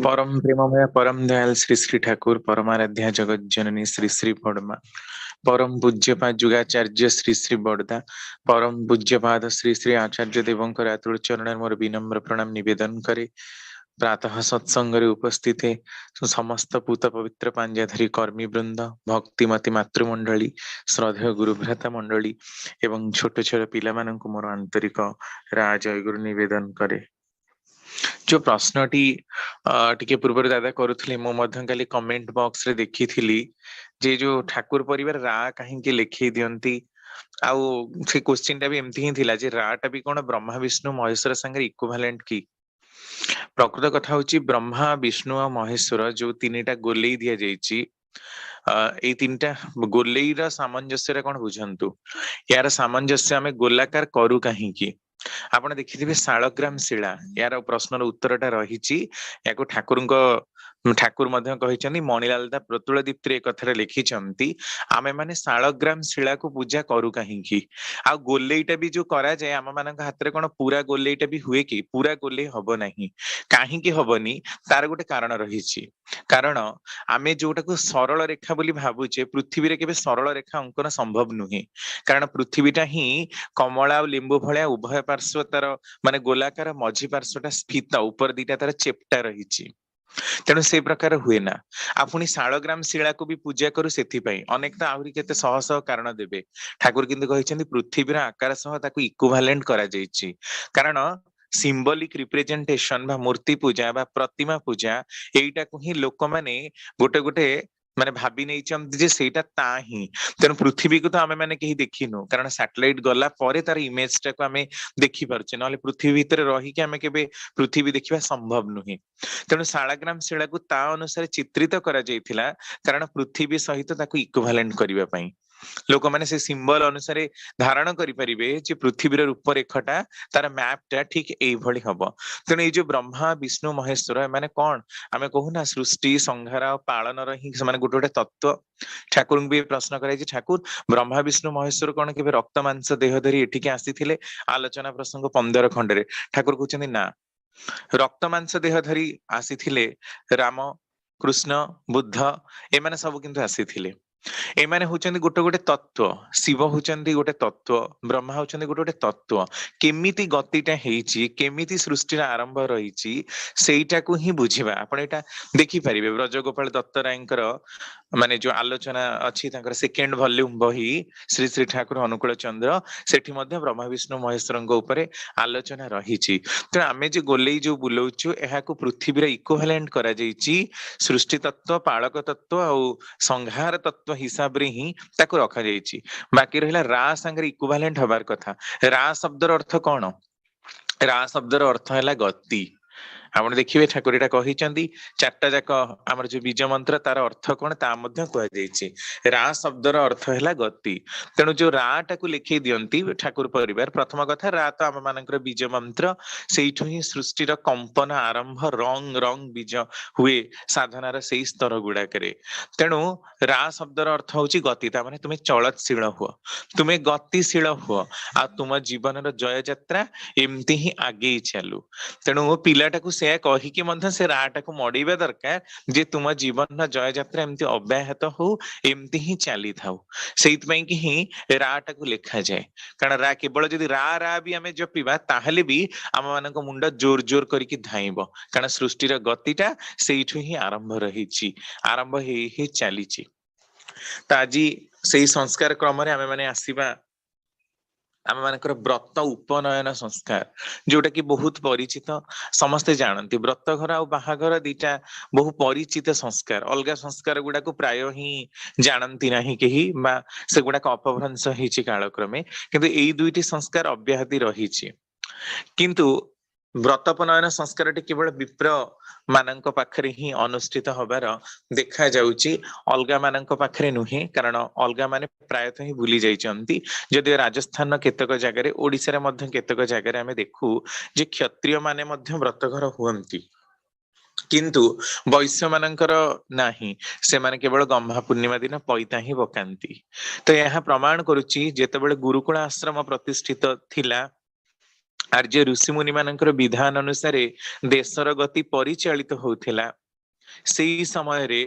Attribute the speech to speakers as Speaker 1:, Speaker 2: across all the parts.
Speaker 1: परम प्रेममय परम दयाल श्री श्री ठाकुर परमाराध्या जगत जननी श्री श्री बड़मा परम पूज्यपाद जुगाचार्य श्री श्री बड़दा परम पूज्यपाद श्री श्री आचार्य देवंकर आतुर चरण मोर विनम्र प्रणाम निवेदन करे। प्रातः सत्संग उपस्थित समस्त पूत पवित्र पांजाधारी कर्मी वृंद भक्तिमती मातृमंडली श्रद्धेय गुरुभ्राता मंडली एवं छोट छोट पिला मोर आंतरिक राजय गुरु निवेदन करे। जो प्रश्नटी टिके पूर्व दादा करुले मुझे कमेंट बॉक्स रे देखी जे जो ठाकुर परिवार रा कहीं लिखे दियंती आउ से क्वेश्चन टा भी एमती ही थिला जे रा टा भी कोन ब्रह्मा विष्णु महेश्वर संगे इक्विवेलेंट की। प्रकृत कथा होची ब्रह्मा विष्णु और महेश्वर जो तीनटा गोलेई दिया जायछि ए तीनटा गोलेई रा सामंजस्य कौन बुझंतु यार सामंजस्य आमे गोलाकार करू कहीं की। आपण देखिथिबे शालग्राम शिला यार प्रश्नर उत्तरटा रहिछि याको ठाकुर मध्य कहिसंती मणिलाल दा प्रतुल दीप्ति एक कथरे लिखिसंती आमे माने शालग्राम शिला को पूजा करू कहीं की। आ गोलेईटा भी जो करा जाय आम मानक हाथ रे कोन पूरा गोलेईटा भी हुए कि पूरा गोलेई हबो नहीं काहे की हबनी तार गोटे कारण रहिछि। कारण आमे जोटा को सरल रेखा बोली भाबुचे पृथ्वी रे केबे सरल रेखा अंकन संभव नुहे कारण पृथ्वीटा ही कमला और लिंबू भलिया उभय पार्श्व तार माने गोलाकार मझी पार्श्वटा स्फीत ऊपर दीटा तार चेप्टा रहिछि तेणु से प्रकार हुए ना आपुनी शालग्राम शिला को भी पूजा करू सेथिपई अनेक तो आहुरी केते शह शह कारण देबे ठाकुर किंतु कहिसेंती पृथ्वीर आकार सह ताकू इक्विवेलेंट करा जायछि कारण सिंबलिक रिप्रेजेंटेशन बा मूर्ति पूजा बा प्रतिमा पूजा एइटा को ही लोक माने गोटे गोटे माने भाबी नै चंती जे सेटा ता ही तेणु पृथ्वी को तो आमे माने केही देखिनु कारण सैटेलाइट गला परे तार इमेज टा को आमे देखि परछे नले पृथ्वी भीतर रही के आमे केबे पृथ्वी देखिबा संभव नुहे। तेणु शालग्राम शिला को ता अनुसार चित्रित करा जायथिला कारण पृथ्वी सहित ताकू इक्विवेलेंट करिवा पई लोक माने से सिंबल अनुसार धारण करि परिबे जे पृथ्वीर रूपरेखाटा तार मैपटा ठीक एई भली हबो। तेणु ए जो ब्रह्मा विष्णु महेश्वर माने कोन आमे कहू ना सृष्टि संहार और पालन रही माने गोटे गोटे तत्व। ठाकुर भी प्रश्न कराई ठाकुर ब्रह्मा विष्णु महेश्वर कोन केबे रक्त मांस देह धरी एठिके आसीथिले आलोचना प्रसंग 15 खंडरे ठाकुर कहउछन्ती ना रक्त मांस देह धरी आसीथिले राम कृष्ण बुद्ध एमाने सब किंतु आसीथिले एमाने होचंती गोटे गोटे तत्व शिव होचंती गोटे तत्व ब्रह्मा होचंती गोटे गोटे तत्व केमिति गतिटा हेइची केमिति सृष्टिर आरंभ रहिची सेइटा को ही बुझिबा आपण एटा देखि परिबे ब्रजगोपाल दत्त रायंकर माने जो आलोचना अछि तांकर सेकेंड वॉल्यूम बही श्री श्री ठाकुर अनुकूल चंद्र सेठी मध्ये ब्रह्मा विष्णु महेश्वरଙ୍କ उपरे आलोचना रहिची। त आमे जे गोलेई जो बुलौछु एहा को पृथ्वी रे इक्विवेलेंट करा जायची सृष्टि तत्व पालक तत्व और संहार तत्व हिसाब रे ही ताको रखा जायची। बाकी रहिला रा संगे इक्विवेलेंट हबार कथा रा शब्दर अर्थ कोन रा शब्दर अर्थ हैला गति आपण देखिबे ठाकुर एटा कहिचंती चारटा जाक हमर जो बीज मंत्र तार अर्थ कोन ता मध्ये कह जायछि रा शब्दर अर्थ हैला गति। तेणु जो रा टाकू लिखि दियंती ठाकुर परिवार प्रथम कथा रा तो आम मानकर बीज मंत्र सेइठो ही सृष्टिर कंपन आरंभ रंग रंग बीज हुए साधनार सेई स्तर गुडा करे। तेणु रा शब्दर अर्थ होची गति ता माने तुमे चलतशील हुआ तुमे गतिशील हुआ आ तुम जीवनर जय यात्रा एमती ही आगे चलू। तेणु पिलाटाकू से कहिकी मध्य से राटाकू मड़ेଇବା दरकार जे तुम जीवन जय यात्रा एमती अव्याहत हो एमती ही चली थाउ सेइत पई कि ही राटाकू लिखा जाए कारण रा केवल जदि रा रा भी आमे जपिबा ताहले भी आम मानक मुंड जोर जोर करिकी धाइबो कारण सृष्टिर गतिटा सेइठु ही आरंभ रहिछि आरंभ हे चलीछि। त आजि सेई संस्कार क्रम रे आमे माने आसीबा आम मानकर व्रत उपनयन संस्कार जोटा कि बहुत परिचित समस्ते जानती व्रत घर आ बाहाघर दीटा बहु परिचित संस्कार अलगा संस्कार गुडा को प्राय ही जानती नहीं केही बा से गुडा अपभ्रंश होइछि कालक्रमे किंतु एई दुईटी संस्कार अव्याहति रहिछि। किंतु व्रतपनयन संस्कार केवल विप्र मानक पाखरे ही अनुष्ठित हबार देखा जाउची अलगा मानक पाखरे नुहे कारण अलगा माने प्रायतः ही भूली जाइचंती जदि राजस्थान केतक जगह रे ओडिसा रे मध्य केतक जगह रे आमे देखू जे क्षत्रिय माने मध्य व्रतघर हुअंती किंतु वैश्य मानकर नाही से माने केवल गम्भा पूर्णिमा दिन पैता ही पकांती। तो यह प्रमाण करुची जेतेबेले गुरुकुल आश्रम प्रतिष्ठित थिला आर्य ऋषि मुनि मानकर विधान अनुसार देशर गति परिचालित होउथिला। सेई समय रे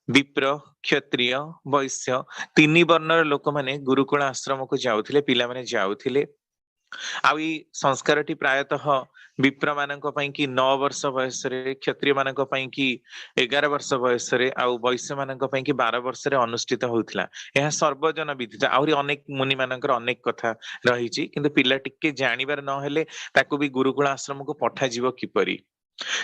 Speaker 1: विप्र, क्षत्रिय, वैश्य तीन वर्णर लोक माने गुरुकुल आश्रम को जाउथिले, पिला माने जाउथिले। आउ ई संस्कारटी प्रायतः विप्र मानक पई कि 9 वर्ष बयस रे, क्षत्रिय मानक पई कि 11 वर्ष बयस रे, आउ वैश्य मानक पई कि 12 वर्ष रे अनुष्ठित होउथिला। यह सर्वजन विदित। आउरी अनेक मुनि मानकर अनेक कथा रहिछि, किंतु पिला टिके जानिबार न हेले ताकू भी गुरुकुल आश्रम को पठा जीव किपरि।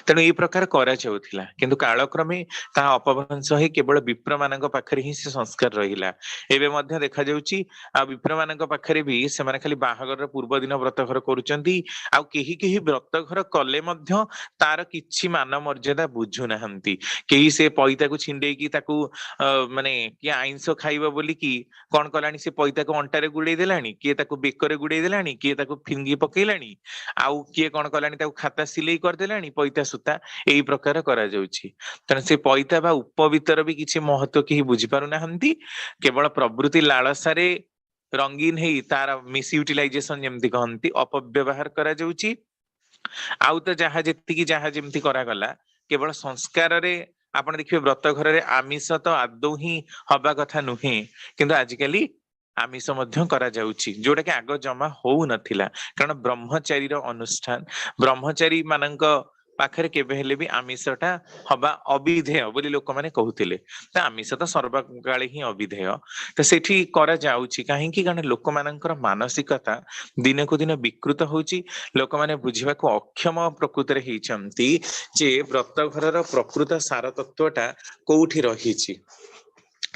Speaker 1: तेणु एई प्रकार करा जाउथिला, किंतु कालक्रमे ता अपभ्रंश हे केवल विप्र मानक पाखरे ही से संस्कार रहिला। एबे मध्य देखा जाउछि आ विप्र मानक पाखरे भी से माने खाली बाहागर पूर्व दिन व्रत घर करूचंती, आ केही केही व्रत घर कले मध्य तार किछि मान मर्यादा बुझु नाहंती। केही से पइता को छिंडेई की ताकू माने कि आइंस खाइबो बोली कि कोन कलानी से पइता को अंटारे गुडे देलानी, किए ताकू बेकरे गुडे देलानी, किए ताकू फिंगी पकेइलानी, आउ किए कोन कलानी ताकू खाता सिलेई कर देलानी पइता सुता। एई प्रकार करा जाउछि। तेणु से पइता बा उपवितर भी किछि महत्व केही बुझी पारु नाहंती। केवल प्रवृत्ति लालसारे रंगीन हेई तार मिस यूटिलाइजेशन जेमति कहंती अपव्यवहार करा जाउछि। आउ तो जहाँ जेतिकी जहाँ जेमति करा गला, केवल संस्कार रे आपण देखिबे व्रत घर रे आमिष तो आदौ ही हबा कथा नुहे, किंतु आजिकाली आमिष मध्य करा जाउछि, जोटा कि आग जमा होउ नथिला। कारण ब्रह्मचारी रो अनुष्ठान, ब्रह्मचारी मानक पाखरे केबे हेले भी आमिषटा हबा अविधेय बोली लोक माने कहूतिले। त आमिष तो सर्वकाळे ही अविधेय। तो सेठी करा जाउछि काहेकि, कारण लोक मानकर मानसिकता दिन को दिन विकृत होउछि। लोक माने बुझिबा को अक्षम प्रकृति रे हेचंती जे व्रत घरर प्रकृत सार तत्वटा कोउठी रहिछि।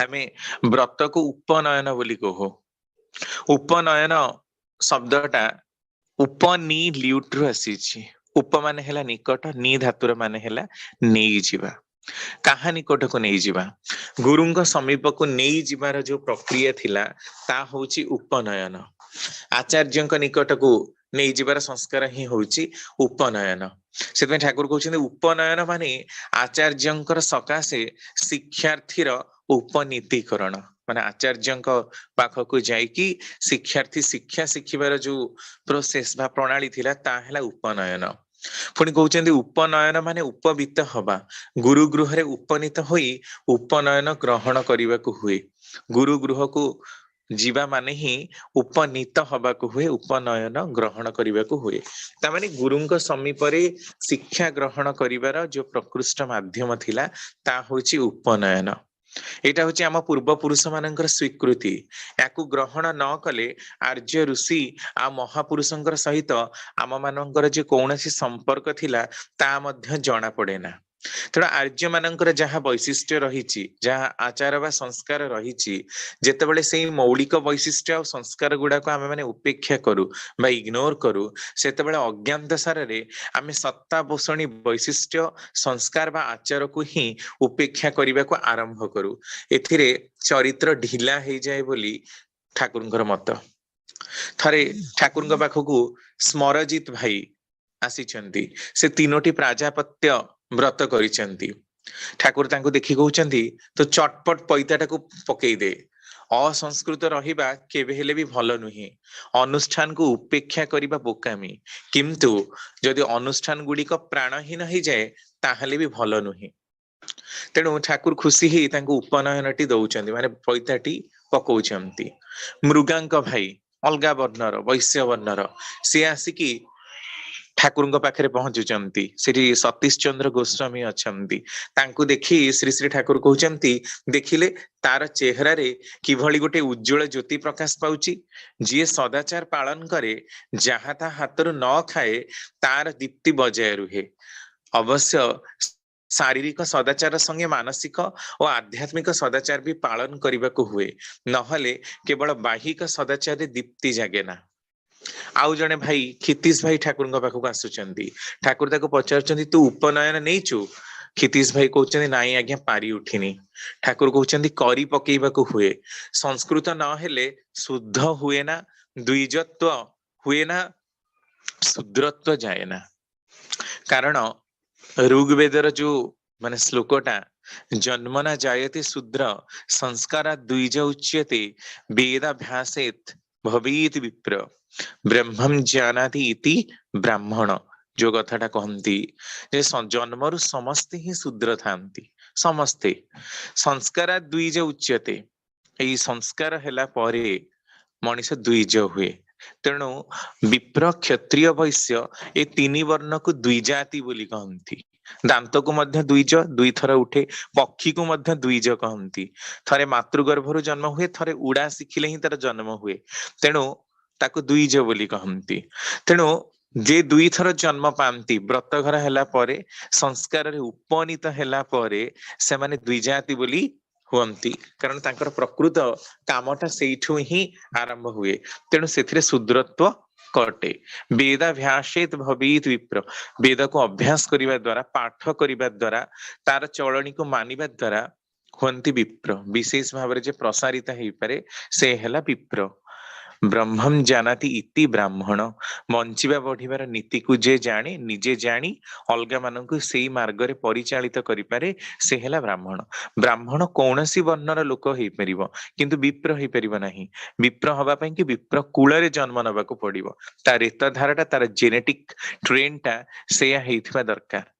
Speaker 1: आमे व्रत को उपनयन बोली कहो। उपनयन शब्दटा उपनी ल्यूट रु आसीछि। उप माने हेला निकट, नी धातुर माने हेला नेई जिबा। काहा निकट को नेई जिबा, गुरुंग समीप को नेई जिबार जो प्रक्रिया थिला ता होउछि उपनयन। आचार्यंक निकट को नेई जिबार संस्कार ही होउछि उपनयन। सेतमे ठाकुर कहउछन्ते उपनयन माने आचार्यंकर सकाशे शिक्षार्थीर उपनीतिकरण। माने आचार्यंक पाखकु जाईकी शिक्षार्थी शिक्षा शिखिबार जो प्रोसेस बा प्रणाली थिला ता हेला उपनयन। पुणी कहउछन्ते उपनयन माने उपवित हबा। गुरु गृह रे उपनीत होई उपनयन ग्रहण करिबाकु हुए। गुरु गृह को जीवा माने ही उपनीत हबाकु हुए, उपनयन ग्रहण करिबाकु हुए। ता माने गुरुंक समीपरे शिक्षा ग्रहण करिबार जो प्रकृष्ट माध्यम थिला ता होछि उपनयन। एटा होछि आम पूर्व पुरुष मानकर स्वीकृति। याकु ग्रहण न कले आर्य ऋषि आ महापुरुषंकर सहित आम मानकर जे कौनसी संपर्क थिला ता मध्य जणा पड़ेना। तेणु आर्य मानकर जहाँ वैशिष्ट्य रहिछि, जहाँ आचार बा संस्कार रहिछि, जेतेबेले सेई मौलिक वैशिष्ट्य आ संस्कार गुडा को आमे माने उपेक्षा करू बा इग्नोर करू, सेतेबेले अज्ञात सारे आमे सत्ता पोषणी वैशिष्ट्य संस्कार बा आचार को ही उपेक्षा करने को आरंभ करू। एथिरे चरित्र ढिला हो जाए बोली ठाकुरंकर मत। थरे ठाकुरंक पाखकू स्मरजित भाई आसीचंती, से तीनोटी प्राजापत्य व्रत करिचंती। ठाकुर तांको देखि कहउचंती तो चटपट पैताटा को पकेई दे। असंस्कृत रहिबा केबे हेले भी भल नुहे। अनुष्ठान को उपेक्षा करिबा बोकामी, किंतु जदि अनुष्ठान गुड़िक प्राणहीन हो जाए ताहले भी भल नुहे। तेणु ठाकुर खुशी ही तांको उपनयनटी दउचंती, माने पैताटी पकउचंती। मृगांक भाई अलगा वर्णर वैश्य वर्णर से आसिकी ठाकुरଙ୍କ पाखरे पहुंचुचंती। सेठी सतीश चंद्र गोस्वामी अछंती। तांको देखि श्री श्री ठाकुर कहउचंती देखिले तार चेहरा रे किभଳି गोटे उज्जवल ज्योति प्रकाश पाउची। जिए सदाचार पालन करे, जहाँ ता हाथरू न खाए तार दीप्ति बजाय रुहे। अवश्य शारीरिक सदाचार संगे मानसिक और आध्यात्मिक सदाचार भी पालन करने को हुए, नहले केवल बाहिक सदाचार रे दीप्ति जागेना। आउ जने भाई क्षितिश भाई ठाकुर पाखक आसुचंती। ठाकुर ताको पचारुचंती तू उपनयन नहींचु? क्षितिश भाई कहउचंती नाई आज्ञा पारी उठिनी। ठाकुर कहउचंती करी पकेइबाकू हुए। संस्कृत न हेले शुद्ध हुए ना, द्विजत्व हुए ना, शूद्रत्व जाए ना। कारण ऋग्वेदर जो माने श्लोकटा जन्मना जायते शूद्र संस्कारा द्विज उच्यते वेदाभ्यासेत भवेत् विप्र ब्रह्मं जानाति इति ब्राह्मण जो कथाटा कहती जे जन्मरु समस्ते ही शूद्र थांती समस्ते संस्कार द्विज उच्यते एई संस्कार हैला परे मनीष द्विज हुए तेणु विप्र क्षत्रिय वैश्य ए तीन वर्ण को द्विजाति बोली कहती दांत को मध्य द्विज दुई थर उठे पक्षी को मध्य द्विज कहती थरे मातृगर्भरु जन्म हुए थरे उड़ा शिखिले ही तार जन्म हुए तेणु ताको द्विज बोली कहती तेणु जे दुई थर जन्म पाती व्रत घर हैला परे संस्कार रे उपनीत हैला परे से माने द्विजाति बोली हुअंती कारण तांकर प्रकृत कामटा सेठू ही आरंभ हुए तेणु सेथिरे शूद्रत्व कटे वेदाभ्यासेत भवेत् विप्र वेद को अभ्यास करिबा द्वारा पाठ करिबा द्वारा तार चलणी को मानिबा द्वारा हुअंती विप्र विशेष भाव जे प्रसारित हेई पारे से हैला विप्र ब्रह्मं जानाति इति ब्राह्मण बंचिबा बढ़िबार नीति को जे जाने निजे जानी अलगा मानकु सेई मार्ग रे परिचालित करि पारे से हैला ब्राह्मण ब्राह्मण कौनसी वर्णर लोक हेई परिबो किंतु विप्र हेई परिबो नाही विप्र हवा पई कि विप्र कुल रे जन्म नबाकू पड़िबो तार रेत धाराटा तार जेनेटिक ट्रेनटा सेया हेइथिबा दरकार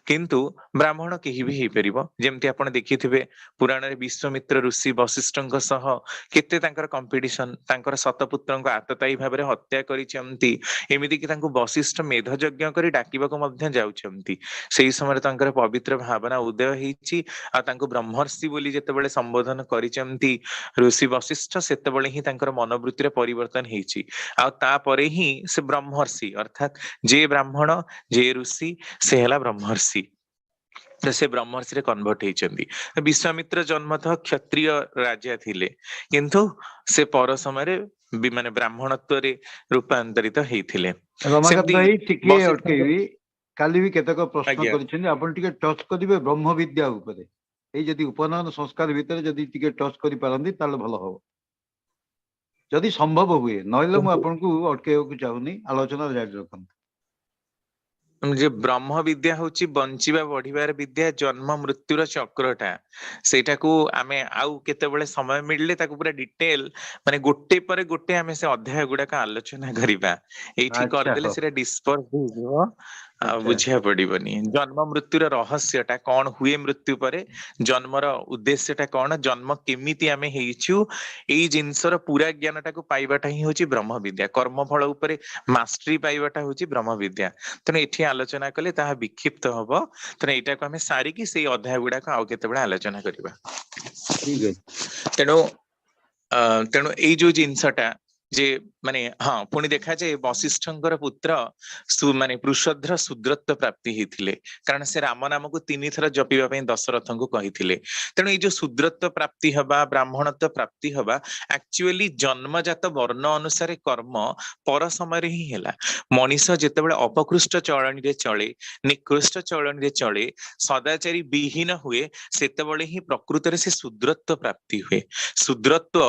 Speaker 1: किंतु ब्राह्मण केही भी हेई परिबो जेमति आपण देखिथिबे पुराण रे विश्वामित्र ऋषि वशिष्ठଙ୍କ सह केते तांकर कंपटीशन तांकर सतपुत्रଙ୍କ आतताई भाबरे हत्या करिचंती एमिति कि तांको वशिष्ठ मेध यज्ञ करी डाकिबाको मध्य जाउचंती सेही समय तांकर पवित्र भावना उदय हेछि आ तांको ब्रह्मर्षि बोली जेतेबेले संबोधन करिचंती ऋषि वशिष्ठ सेतेबेले ही तांकर मनोवृत्ति रे परिवर्तन हेछि आ ता परे ही से ब्रह्मर्षि अर्थात जे ब्राह्मण जे ऋषि से हैला ब्रह्मर्षि से ब्रह्मर्षि रे कन्वर्ट हेचंती विश्वामित्र जन्मतः क्षत्रिय राजा थिले किंतु से पर समय रे माने ब्राह्मणत्व रे रूपांतरित हेथिले
Speaker 2: रमाकांत
Speaker 1: सेमती
Speaker 2: भाई टिके
Speaker 1: वशिष्ठ
Speaker 2: अटकेबी काली भी केतक प्रश्न
Speaker 1: आज्ञा
Speaker 2: करिसेंती आपण टिके टच करिवे ब्रह्म विद्या उपरे एई जदि उपनयन संस्कार भितर जदि टिके टच करि पारंती ताले भलो हो जदि संभव हुए नहले मु आपण को अटकेबो चाहुनी आलोचना जारी रखन
Speaker 1: जे ब्रह्म विद्या होची बंचिबा बढ़िबार विद्या जन्म मृत्युर चक्रटा सेटा को आमे आउ केतेबेले समय मिलले ताको पूरा डिटेल माने गोटे परे गोटे आमे से अध्याय गुडा का आलोचना करिबा एठी कर
Speaker 2: अच्छा
Speaker 1: देले
Speaker 2: हो
Speaker 1: सेटा डिस्पर्स हो जिवो
Speaker 2: अच्छा
Speaker 1: बुझिया पड़िबनी जन्म मृत्युर रहस्यटा कौन हुए मृत्यु परे जन्मर उद्देश्यटा कौन जन्म केमिति आमे हेइछु एई जिंसर पूरा ज्ञानटा को पाइबाटा ही होची ब्रह्म विद्या कर्म फल उपरे मास्टरी पाइबाटा होची ब्रह्म विद्या तेणु एठी आलोचना कले ताहा विक्षिप्त हबो तेणु एटा को आमे सारी की सेई अध्याय गुडा को आउ केतेबेला आलोचना करिबा
Speaker 2: ठीक है
Speaker 1: तेणु तेणु एई जो जिंसटा जे माने हाँ पुणी देखा जाए वशिष्ठंकर पुत्र माने पृषध्र शूद्रत्व प्राप्ति हेथिले कारण से राम नाम को तीन थर जपिबा पई दशरथ को कहिथिले तेणु ए जो शूद्रत्व प्राप्ति हबा ब्राह्मणत्व प्राप्ति हबा एक्चुअली जन्मजात वर्ण अनुसार कर्म पर समय ही हैला मनीष जेतेबेले अपकृष्ट चलनी रे चले निकृष्ट चलनी रे चले सदाचारी विहीन हुए सेतेबेले ही प्रकृति रे से शूद्रत्व प्राप्ति हुए शूद्रत्व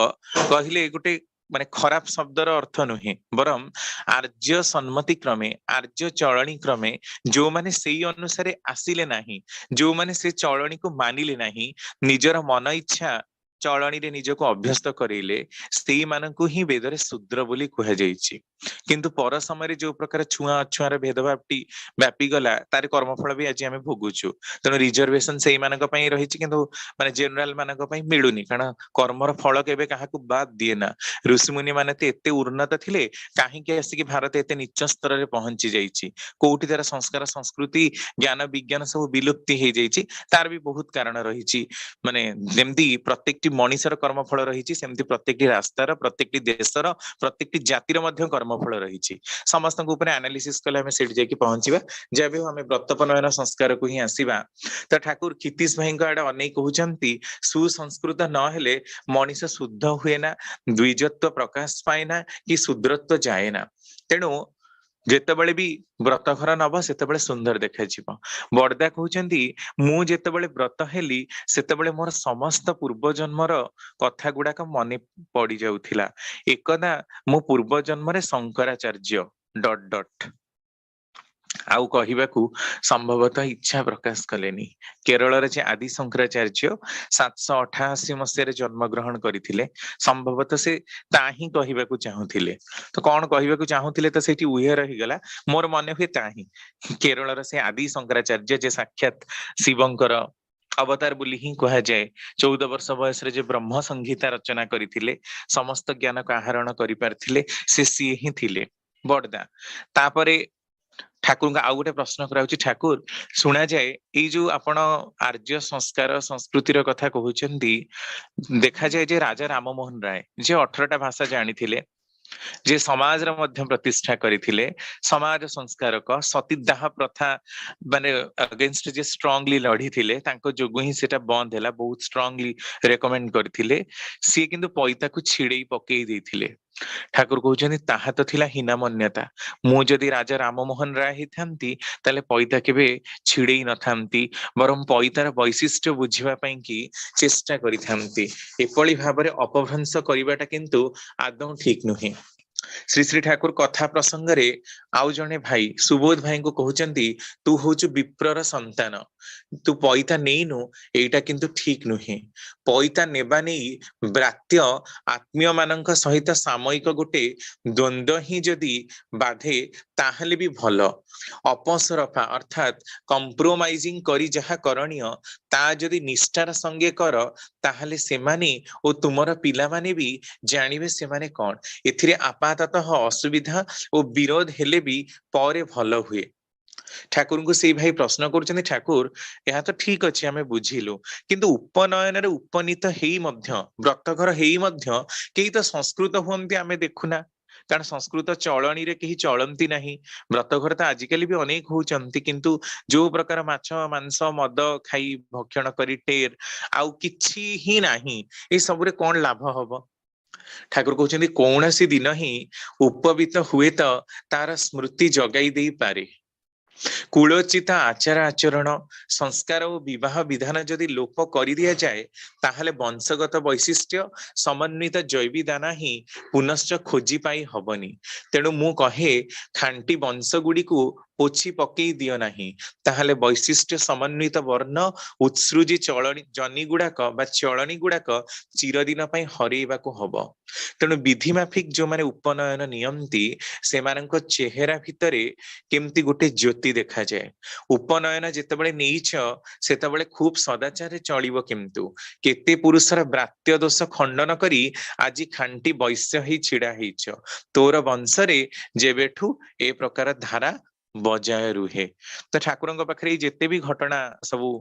Speaker 1: कहिले गोटे माने खराब शब्दर अर्थ नुहे बरम आर्य सम्मति क्रमे आर्य चलनी क्रमे जो माने सेई अनुसारे आसिले नाही जो माने से चलनी को मानिले नाही निजर मन इच्छा चलनी रे निजको अभ्यस्त करेले सेई मानकु ही वेदरे शूद्र बोली कहा जाईछि किंतु पर समय जो प्रकार छुआ अछुआर भेदभावटी व्यापी गला तार कर्मफल भी आज आमे भोगुछु तेणु रिजर्वेशन सेई मानक पई रहिछि किंतु माने जनरल मानक पई मिलुनी कारण कर्मर फल केबे काहाकू बाद दिए ना ऋषि मुनि माने ते एते उन्नत थिले काहे के आसी कि भारत एते नीच स्तर रे पहुंची जाईछि कोउठी तार संस्कार संस्कृति ज्ञान विज्ञान सब विलुप्ति हे जाईछि तार भी बहुत कारण रहिछि माने जेमती प्रत्येकटी मनीषर कर्मफल रहिछि सेमती प्रत्येकटी रास्तार प्रत्येकटी देशर प्रत्येकटी जातिर मध्य कर्मफल रहिछि समस्तक ऊपर एनालिसिस कले हमें सेठ जाकी पहुंचीबा जेबे हमें व्रतपनयन संस्कार को ही आसीबा त ठाकुर खितीश भाई को आडे अनेक कहउचंती सुसंस्कृत न हेले मनीष शुद्ध हुए ना द्विजत्व प्रकाश पाए ना कि शूद्रत्व जाए ना तेणु जेतेबेले भी व्रत घर नब सेतेबेले सुंदर देखाଯିବ बड़दा कहउचंती मु जेतेबेले व्रत हेली सेतेबेले मोर समस्त पूर्व जन्मर कथा गुडाक मने पड़ी जाउथिला एकदा मो पूर्व जन्म रे शंकराचार्य ... आउ कहबाकू संभवतः इच्छा प्रकाश कलेनी। केरल जे आदि शंकराचार्य 788 मसीह जन्म ग्रहण करथिले, संभवतः से ताही कहबाकू चाहूथिले। तो कौन कहबाकू चाहूथिले तो सेठी उहे रही गला। मोर मने हुए ताही केरल से आदि शंकराचार्य जे साक्षात शिवंकर अवतार बोली ही कहा जाए। 14 वर्ष बयस रे जे ब्रह्म संहिता रचना करथिले, समस्त ज्ञान को आहरण करि पारथिले, से सी ही थिले बड़दा। तापरे ठाकुर आउ गोटे प्रश्न कराउछि। ठाकुर शुणा जाए एई जो आपण आर्य संस्कार संस्कृतिर कथा कहउछन्ती, देखा जाए जे राजा राममोहन राय जे 18टा भाषा जानिथिले, जे समाज र मध्य प्रतिष्ठा करिथिले, समाज संस्कारक सतीदाह प्रथा माने अगेंस्ट जे स्ट्रांगली लढी थिले, तांको जोगु ही सेटा बंद हैला, बहुत स्ट्रांगली रेकमेंड करथिले। सी किंतु पैता को छिड़ेई पकेई देथिले। ठाकुर कहउछन्ती ताहा तो थिला हीना मान्यता। मु जदि राजा राममोहन राय हिथांती ताले पैता केबे छिड़ेई नथांती, बरम पैतार वैशिष्ट्य बुझिबा पई की चेष्टा करिथांती। एपଳି भाबरे अपभ्रंश करिबाटा किंतु आदौ ठीक नुहे। श्री श्री ठाकुर कथा प्रसंग रे आउ जने भाई सुबोध भाई को कहउचंती, तू होचु विप्रर संतान, तू पैता नेइनु, एटा किंतु ठीक नुहे। पैता नेबा नेई ब्रात्य आत्मीय मानक सहित सामयिक गोटे द्वंद्व ही जदि बाधे ताहले भी भल। अपसरफा अर्थात कंप्रोमाइजिंग करी जहा करणीय ता जदि निष्ठार संगे कर, ताहले सेमाने ओ तुमर पिला माने भी जानिबे सेमाने कोन। एथिरे आपाततः असुविधा ओ विरोध हेले भी परे भल हुए। ठाकुर को से भाई प्रश्न कर ठाकुर यह तो ठीक अच्छे आम बुझिलु, किंतु उपनयन रे उपनीत हेई मध्य व्रतघर हेई मध्य केही तो संस्कृत हुअन्ति आमे देखुना, कारण संस्कृत चलनी रे केही चलंती नहीं। व्रतघर तो आजिकली भी अनेक होचंती, किंतु जो प्रकार माछ मांस मद खाई भक्षण करी टेर आउ किछि ही नाही, ए सबरे कोन लाभ हबो। ठाकुर कहउछन्ती कौनसी दिन ही उपवित हुए तो तार स्मृति जगाई दे पारे। कुलोचित आचार आचरण संस्कार और विवाह विधान जदि लोप कर दिया जाए, ताहले वंशगत वैशिष्ट्य समन्वित जैविदाना ही पुनश्च खोजी पाई हबनी। तेणु मु कहे खांटी वंश गुडी को पोछि पकई दियो नाही, ताहले वैशिष्ट्य समन्वित वर्ण उत्सृजी चलनी जनी गुड़ाक बा चलनी गुड़ाक चिरदिन पई हरेइबाको हबो। तेणु विधि माफिक जो माने उपनयन नियंती सेमानक चेहरा भितरे केमती गोटे ज्योति देखा जाए। उपनयन जेतेबेले नेइछ सेतेबेले खूब सदाचार चलिबो, किंतु केते पुरुषर ब्रात्य दोष खंडन करी आजि खांटी वैश्य ही छिड़ा हेइछ। तोर वंशरे जेबेठू ए प्रकार धारा बजाय रुहे। तो ठाकुर पाखे जिते भी घटना सबू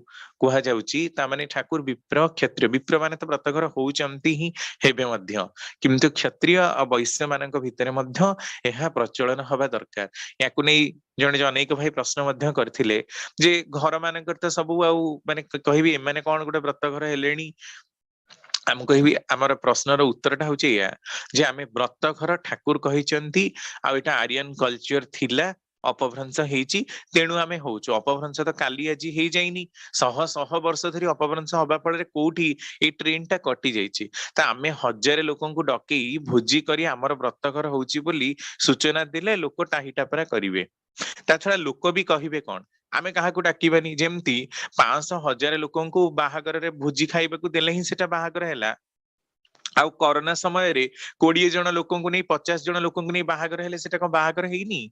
Speaker 1: कुहा जाउची, ता माने ठाकुर विप्र क्षत्रिय, विप्र माने तो व्रतघर होउचंती ही हेबे मध्य, किंतु क्षत्रिय आ वैश्य मानक भितरे मध्य एहा प्रचलन हवा दरकार। याकु नै जने अनेक भाई प्रश्न मध्य करथिले जे घर मानकर तो सबू आउ माने कहबी एमाने कोन गोटे व्रतघर हेलेनी। आम कहबी आमर प्रश्नर उत्तरटा होचे या जे आमे व्रतघर ठाकुर कहिचंती आ एटा आर्यन कल्चर थिला, अपभ्रंश हेची, तेणु आमे होउचो। अपभ्रंश तो काली आजी हेई जाइनी, शह शह वर्ष धरी अपभ्रंश हबा फଳରେ कोठी ए ट्रेन टा कटि जाइछि। त आमे हजारे लोकंकु डकेई भोजी करी आमर व्रतघर होउची बोली सूचना दिले लोक टाहिटा परा करिवे। ता छडा लोक भी कहिबे कोन, आमे काहाकू डाकिबानी। जेमती 500,000 लोकंकु बाहागर रे भोजी खाइबाकू देले ही सेटा बाहागर हैला। आउ कोरोना समय रे 20 जन लोकंकु नै 50 जन लोकंकु नै बाहागर हेले सेटा को बाहागर हेइनी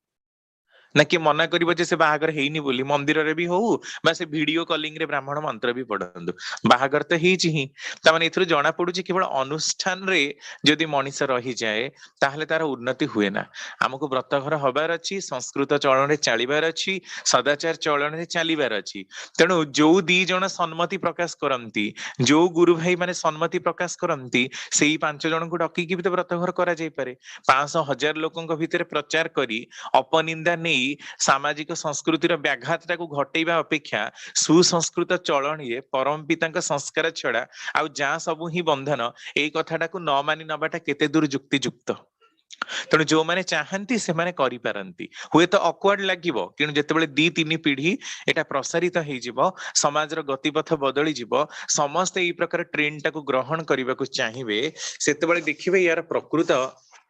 Speaker 1: ना कि मना करिबो जे से बाहागर हेइनी बोली। मंदिर रे भी होउ बा से वीडियो कॉलिंग रे ब्राह्मण मंत्र भी पढंदु, बाहागर त हेइछि ही। त माने इथरो जणा पडु जे केवल अनुष्ठान रे जदि मनीष रही जाए ताहले तार उन्नति हुए ना। हमको व्रतघर हबार अछि, संस्कृत चलन रे चालिबार अछि, सदाचार चलन रे चालिबार अछि। तेणु जो दी जण सम्मति प्रकाश करंती, जो गुरु भाई माने सम्मति प्रकाश करंती, सेई 5 जण को डकी कि भी तो व्रतघर करा जाय पारे। 500,000 लोकंक भितरे प्रचार करी अपनिंदा नै सामाजिक संस्कृतिर व्याघातटा को घटेइबा अपेक्षा सुसंस्कृत चलनी परम पितांक संस्कार छड़ा आउ जा सबु ही बंधन एई कथाटा को न मानि नबाटा केते दूर युक्तियुक्त। तेणु जो माने चाहंती से माने करि पारंती। हुए तो ऑकवर्ड लागिबो, किनु जेतेबेले 2-3 पीढ़ी एटा प्रसारित हेइ जिवो, समाजर गतिपथ बदली जिवो, समस्त एई प्रकार ट्रेंड टाको ग्रहण करिबाकू चाहिबे, सेतेबेले देखिबे यार प्रकृत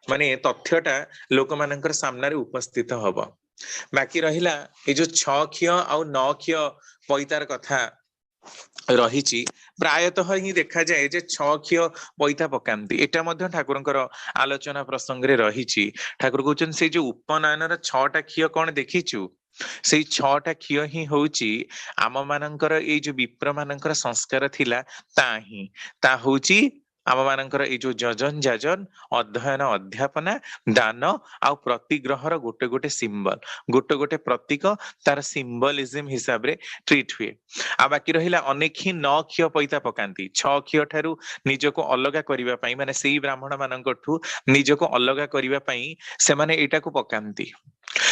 Speaker 1: माने तथ्यटा लोक मानकर सामने रे उपस्थित हबो। बाकी रहिला ये जो 6 क्षीय आउ 9 क्षीय पैतार कथा रहिछि प्रायतः ही देखा जाए जे 6 क्षीय पैता पकांती एटा मध्य ठाकुरंकर आलोचना प्रसंग रे रहिछि। ठाकुर कहउछन से जो उपनयनर 6टा क्षीय कोन देखिछु सेई 6टा क्षीय ही होउछि आम मानकर ए जो विप्र मानकर संस्कार थिला ताही ता होउछि आम मानकर ए जो जजन जाजन अध्ययन अध्यापना दान आउ प्रतिग्रहर गोटे गोटे सिंबल गोटे गोटे प्रतीक तार सिंबलिज्म हिसाब रे ट्रीट हुए। आ बाकी रहिला अनेक ही 9 क्षीय पैता पकांती 6 क्षीय ठारू निजको अलगा करिवा पई माने सेई ब्राह्मण मानकठू निजको अलगा करिवा पई से माने एटा को पकांती।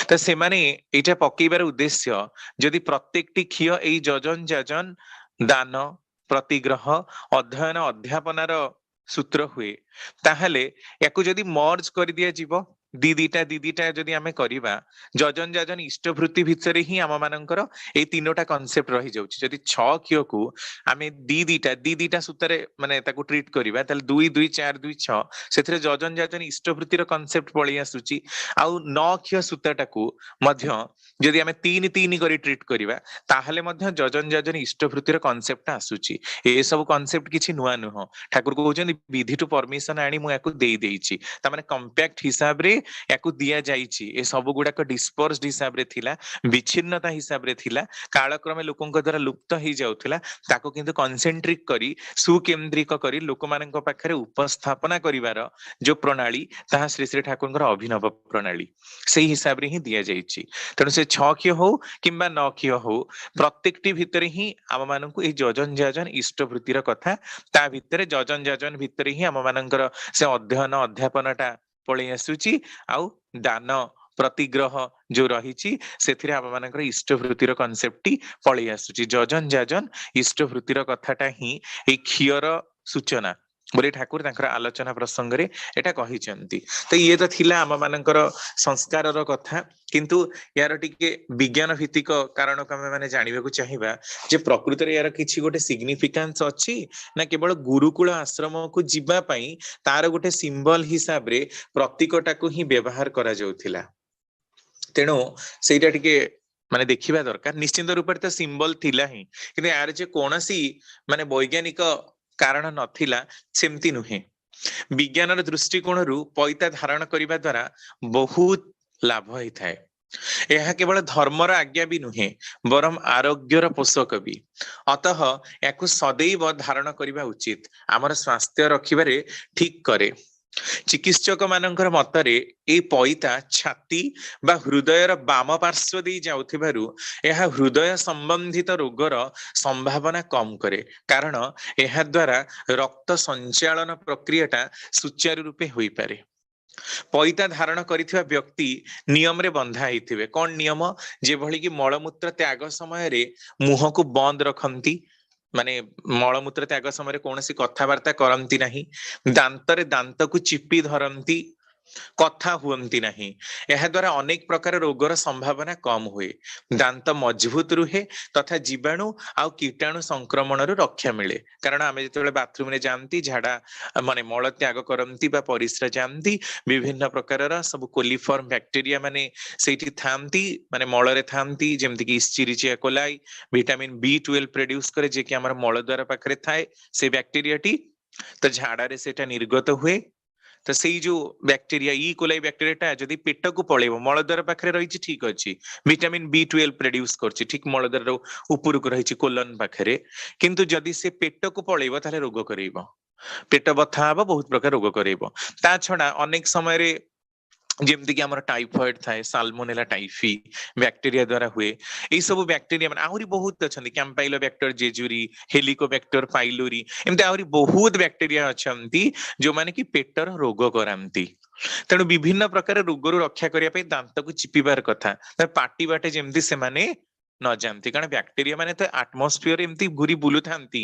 Speaker 1: तो से माने एटा पकेइबार उद्देश्य जदि प्रत्येकटी क्षीय एई जजन जाजन दान प्रतिग्रह अध्ययन अध्यापनार सूत्र हुए ताहले याकू जदि मर्ज कर दिया जीवो दीदीटा जदि आमे करिबा जजन जाजन इष्टवृत्ति भितरे ही आम मानकर ए तीनोटा कॉन्सेप्ट रही जाउछि। जदि 6 क्षीय को आमे दीदीटा सूत्रे माने ताकू ट्रीट करिबा ताले 2 2 4 2 6 सेथरे जजन जाजन इष्टवृत्तिर कॉन्सेप्ट पळि आसुछि। आउ 9 क्षीय सूत्रटाकू मध्य जदि आमे 3 3 करी ट्रीट करिबा ताहले मध्य जजन जाजन इष्टवृत्तिर कॉन्सेप्ट आसुछि। ए सब कॉन्सेप्ट किछि नुवा नुह ठाकुर कहउछन विधि टू परमिशन आनी मु याकू देई देइछि ता माने कॉम्पैक्ट हिसाब रे याकू दिया जाइछि। ए सब गुडा को डिस्पर्स्ड हिसाब रे थिला विच्छिन्नता हिसाब रे थिला कालक्रमे लोकंक द्वारा लुप्त ही जाउथिला ताको किंतु कॉन्सेंट्रिक करी सुकेंद्रिक करी लोक मानक पाखरे उपस्थापना करिवार जो प्रणाली ताहा श्री श्री ठाकुरकर अभिनव प्रणाली सेही हिसाब रे ही दिया जाइछि। तनो से 6 क्षीय हो किंबा 9 क्षीय हो प्रत्येकटी भितरे ही आम मानकू ए जजन जाजन इष्टवृत्तिर कथा ता भितरे जजन जाजन भितरे ही आम मानकर से अध्ययन अध्यापनटा पळि आसुछि आउ दान प्रतिग्रह जो रहिछि सेथिरे आम मानकर इष्टवृत्तिर कॉन्सेप्ट पळि आसुछि। जजन जाजन इष्टवृत्तिर कथाटा ही ए क्षीयर सूचना बोले ठाकुर तांकर आलोचना प्रसंग रे एटा कहिचंती। तो ये तो थिला आम मानकर संस्कारर कथा किंतु यार टिके विज्ञान भित्तिक कारण को माने जानिबा को चाहिबा जे प्रकृति रे यार किछि गोटे सिग्निफिकेंस अछि ना केवल गुरुकुल आश्रम को जिबा पई तार गोटे सिंबल हिसाब रे प्रतीकटा को ही व्यवहार करा जाउथिला। तेणु सेटा टिके माने देखिबा दरकार निश्चित रूप से सिंबल थिला ही किंतु यार जे कोनसी माने वैज्ञानिक कारण नथिला सेमती नुहे। विज्ञानर दृष्टिकोण रु पैता धारण करिबा द्वारा बहुत लाभ होई थाए। यह केवल धर्मर आज्ञा भी नुहे बरम आरोग्यर पोषक भी अतः याकू सदैव धारण करिबा उचित आमर स्वास्थ्य रखिबारे ठीक करे। चिकित्सक मानकर मतरे ए पैता छाती बा हृदयर वाम पार्श्व दे जाउथिबारु यह हृदय संबंधित रोगर संभावना कम करे कारण यह द्वारा रक्त संचालन प्रक्रियाटा सुचारू रूपे होई पारे। पैता धारण करिथिबा व्यक्ति नियम रे बंधा हेतिबे कोन नियम जे भली कि मलमूत्र त्याग समय रे मुह को बंद रखंती माने मलमूत्र त्याग समय कौन सी कथबार्ता करती नहीं दांतरे दांत को चिपी धरती कथा हुअंती नहीं यह द्वारा अनेक प्रकार रोगर संभावना कम हुए दांत मजबूत रुहे तथा जीवाणु आउ कीटाणु संक्रमण रु रक्षा मिले कारण आमे जेतेबेले बाथरूम रे जानती झाड़ा माने मल त्याग करंती बा परिस्रा जानती विभिन्न प्रकार सब कोलिफॉर्म बैक्टीरिया माने सेठी थांती माने मल रे थांती जेमति कि इस्चेरिचिया कोलाई विटामिन B12 प्रोड्यूस करे जे कि हमर मल द्वारा पाखरे थाए से बैक्टीरियाटी तो झाड़ा रे सेटा निर्गत हुए तो सेई जो बैक्टीरिया ई कोलाई बैक्टीरियाटा जदि पेट को पळेबो मलद्वार पाखरे रहिछि ठीक अछि विटामिन B12 प्रोड्यूस करछि ठीक मलद्वार ऊपर को रहिछि कोलन पाखरे किंतु जदि से पेट को पळेबो ताले रोग करेबो पेट बथा हबो बहुत प्रकार रोग करेबो। ता छडा अनेक समय रे जेमति कि हमर टाइफॉइड थाए साल्मोनेला टाइफी बैक्टीरिया द्वारा हुए ए सब बैक्टीरिया माने आहुरी बहुत अछंती कैंपाइलोबैक्टर जेजुरी हेलिकोबैक्टर पाइलोरी एमते आहुरी बहुत बैक्टीरिया अछंती जो माने कि पेटर रोग करांती। तेणु विभिन्न प्रकार रोग रु रक्षा करिया पे दांत को चिपिबार कथा पाटी बाटे जेमति से माने न जानती कारण बैक्टीरिया माने तो एटमॉस्फेयर एमती घुरी बुलु थांती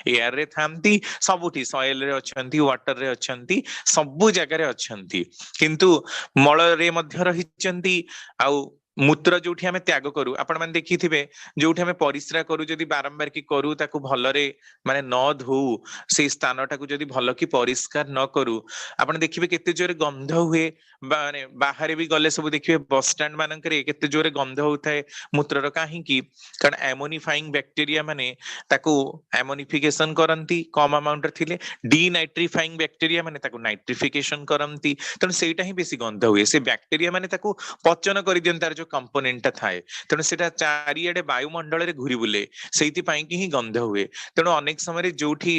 Speaker 1: एयर रे थांती सबुठी सॉइल रे अछंती वाटर रे अछंती सबु जगह रे अछंती किंतु मल रे मध्य रहिचंती आउ मूत्र जोठी आमे त्याग करू आपण माने देखिथिबे जोठी आमे परिस्रा करू जदी बारंबार की करू ताकू भलरे माने न धोऊ से स्थानटाकू जदी भल की परिष्कार न करू आपण देखिबे केते जोरे गंध हुए माने बाहरे भी गले सब देखिबे बस स्टैंड मानकरे केते जोरे गंध होउथाय मूत्रर काहे की कारण एमोनिफाइंग बैक्टीरिया माने ताकू एमोनिफिकेशन करंती कम अमाउंट थिले डीनाइट्रिफाइंग बैक्टीरिया माने ताकू नाइट्रिफिकेशन करंती तण सेटा ही बेसी गंध हुए से बैक्टीरिया माने ताकू पचन करि दियन तार जो कंपोनेंट थाए तेणु सेटा चारिआडे वायुमंडल रे घुरी बुले सेति पई कि ही गंध हुए तेणु अनेक समय जोठी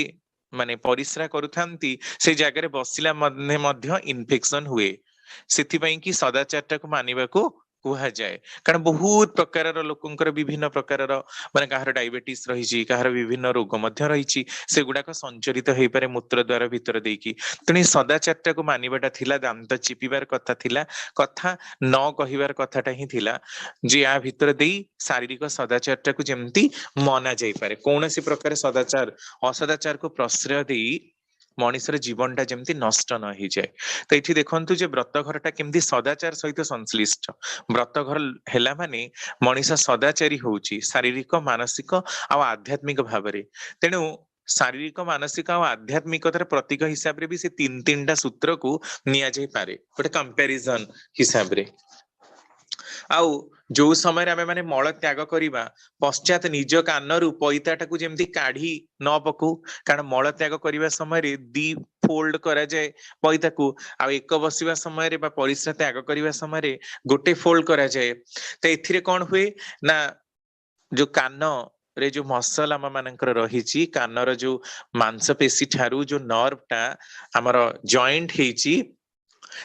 Speaker 1: माने परिस्रा करूथांती से जगह बसिला मध्य इन्फेक्शन हुए सेति पई कि सदाचारटा को मानिबाको कुहा जाए कारण बहुत प्रकार लोकंकर विभिन्न प्रकार माने कहार डायबिटीज रही कहार विभिन्न रोग मध्य रही से गुड़ाक संचरित हो पारे मूत्र द्वारा भीतर देकी तेणु सदाचारटा को मानिबाटा थिला दांत चिपिबार कथा थिला कथा न कहिबार कथाटा ही थिला जे या भीतर देई शारीरिक सदाचारटा को जेमती मना जाई पारे कोनोसी प्रकार सदाचार असदाचार को प्रश्रय देई मनुष्यर जीवनटा जेमती नष्ट न हो जाए तो ये देखंतु जे व्रत घरटा केमती सदाचार सहित संश्लिष्ट व्रत घर हेला माने मनीष सदाचारी होउची शारीरिक मानसिक आ आध्यात्मिक भावरे तेणु शारीरिक मानसिक आ आध्यात्मिकतार प्रतीक हिसाब रे भी से तीन तीनटा सूत्र को निया जाई पारे गोटे कंपैरिजन हिसाब रे आउ जो समय आमे माने मल त्याग करिबा पश्चात निज कानरु पैताटाकू जेमती काढी न पकू कारण मल त्याग करिबा समय रे दी फोल्ड करा जाए पैताकू आ एक बसिबा समय रे बा परिस्रा त्याग करिबा समय रे गोटे फोल्ड करा जाए तो एथिरे कोन हुए ना जो कान रे जो मसल आम मानकर रही कानर जो मांसपेशी ठारू जो नर्व टा आमर जॉइंट हेची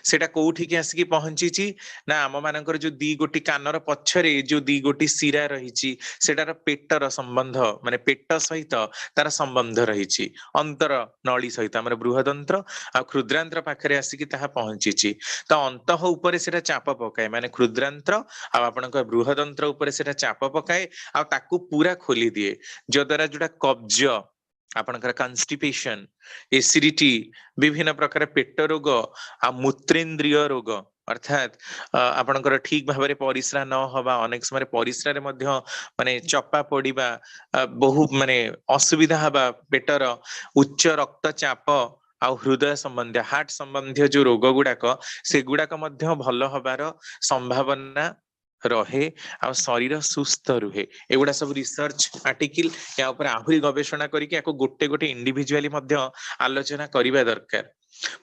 Speaker 1: सेटा कोउठी आसिकी पहुंची ना आम मानकर जो दी गोटी कानर पछरे जो दी गोटी शिरा रही सेटार पेटर संबंध माने पेट सहित तार संबंध रही अंतर नली सहित आमर बृहदंत्र आ क्षुद्रांत्र पाखरे आसिकी ताहा पहुंची तो अंतः उपरे सेटा चाप पकाए माने क्षुद्रांत्र आ आपनकर बृहदंत्र उपरे सेटा चाप पकाए आ ताकू पूरा खोली दिए जो द्वारा जोटा कब्ज आपनकर कन्स्टिपेशन एसिडिटी विभिन्न प्रकार पेट रोग आ मूत्रेन्द्रिय रोग अर्थात आपनकर ठीक भाबरे परिस्रा न हवा अनेक समय परिस्रा रे मध्य माने चपा पडिबा बहु माने असुविधा हवा पेटर उच्च रक्तचाप आ हृदय संबंधी हार्ट संबंधी जो रोग गुड़ाक से गुड़ाक मध्य भल हबार संभावना रहे आ शरीर सुस्थ रुहे एगुड़ा सब रिसर्च आर्टिकल या ऊपर आहुरी गवेषणा करके याको गोटे गोटे इंडिविजुअली मध्य आलोचना करिबा दरकार